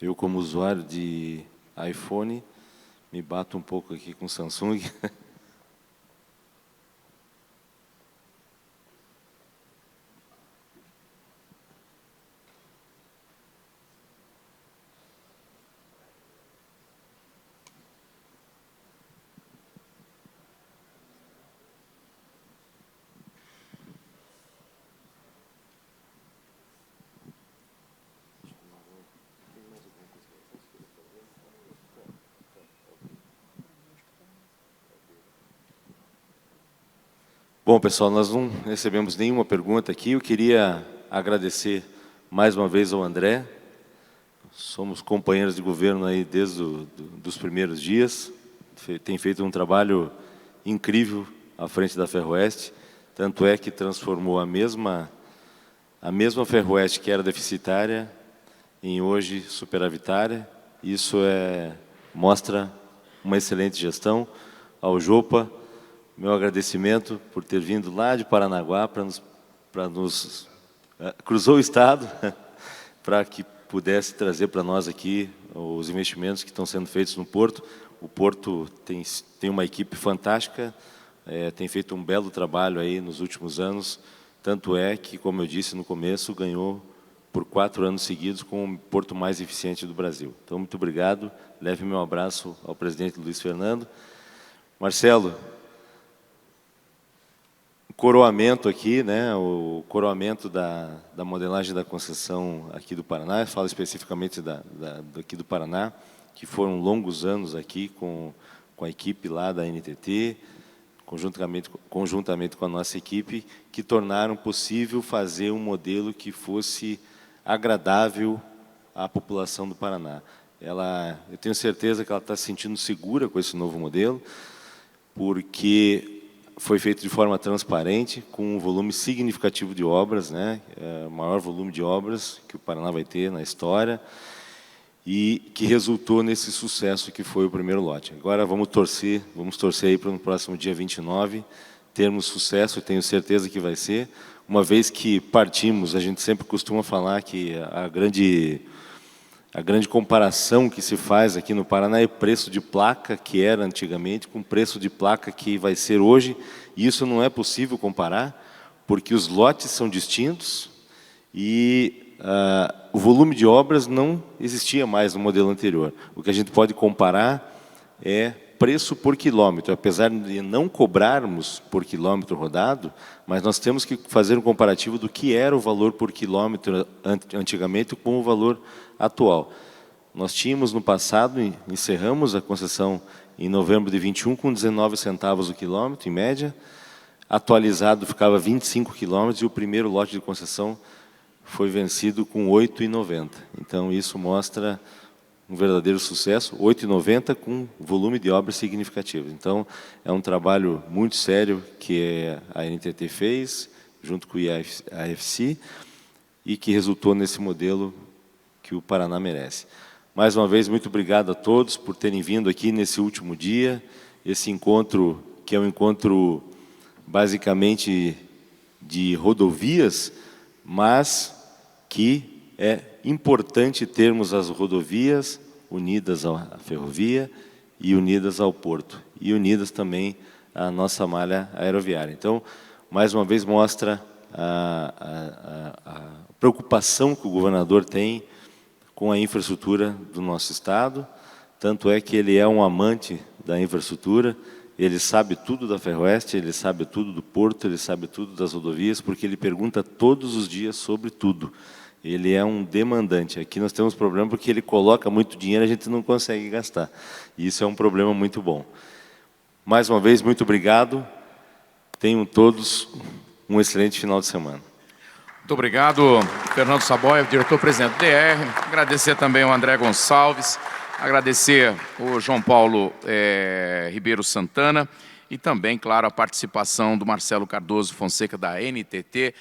Eu, como usuário de iPhone, me bato um pouco aqui com Samsung. Bom, pessoal, nós não recebemos nenhuma pergunta aqui. Eu queria agradecer mais uma vez ao André. Somos companheiros de governo aí desde os primeiros dias. Tem feito um trabalho incrível à frente da Ferroeste. Tanto é que transformou a mesma Ferroeste que era deficitária em hoje superavitária. Isso mostra uma excelente gestão. Ao Jopa, meu agradecimento por ter vindo lá de Paranaguá cruzou o estado para que pudesse trazer para nós aqui os investimentos que estão sendo feitos no Porto. O Porto tem uma equipe fantástica, tem feito um belo trabalho aí nos últimos anos, tanto é que, como eu disse no começo, ganhou por 4 anos seguidos como o porto mais eficiente do Brasil. Então, muito obrigado. Leve meu abraço ao presidente Luiz Fernando. Marcelo, coroamento aqui, né, o coroamento da modelagem da concessão aqui do Paraná, falo especificamente daqui do Paraná, que foram longos anos aqui com a equipe lá da NTT, conjuntamente com a nossa equipe, que tornaram possível fazer um modelo que fosse agradável à população do Paraná. Eu tenho certeza que ela está se sentindo segura com esse novo modelo, porque foi feito de forma transparente, com um volume significativo de obras, né? O maior volume de obras que o Paraná vai ter na história, e que resultou nesse sucesso que foi o primeiro lote. Agora vamos torcer aí para no próximo dia 29 termos sucesso, e tenho certeza que vai ser. uma vez que partimos, a gente sempre costuma falar que a grande comparação que se faz aqui no Paraná é o preço de placa que era antigamente com o preço de placa que vai ser hoje, e isso não é possível comparar, porque os lotes são distintos e o volume de obras não existia mais no modelo anterior. O que a gente pode comparar é preço por quilômetro, apesar de não cobrarmos por quilômetro rodado, mas nós temos que fazer um comparativo do que era o valor por quilômetro antigamente com o valor atual. Nós tínhamos no passado, encerramos a concessão em novembro de 21 com 19 centavos o quilômetro, em média, atualizado ficava 25 quilômetros e o primeiro lote de concessão foi vencido com 8,90. Então isso mostra um verdadeiro sucesso, 8,90 com volume de obras significativo. Então, é um trabalho muito sério que a NTT fez, junto com o IAFC, e que resultou nesse modelo que o Paraná merece. Mais uma vez, muito obrigado a todos por terem vindo aqui nesse último dia, esse encontro, que é um encontro basicamente de rodovias, mas que é importante termos as rodovias unidas à ferrovia e unidas ao porto, e unidas também à nossa malha aeroviária. Então, mais uma vez, mostra a preocupação que o governador tem com a infraestrutura do nosso Estado, tanto é que ele é um amante da infraestrutura, ele sabe tudo da Ferroeste, ele sabe tudo do porto, ele sabe tudo das rodovias, porque ele pergunta todos os dias sobre tudo. Ele é um demandante. Aqui nós temos problema porque ele coloca muito dinheiro e a gente não consegue gastar. E isso é um problema muito bom. Mais uma vez, muito obrigado. Tenham todos um excelente final de semana. Muito obrigado, Fernando Saboia, diretor-presidente do DR. Agradecer também ao André Gonçalves, agradecer o João Paulo Ribeiro Santana e também, claro, a participação do Marcelo Cardoso Fonseca, da NTT.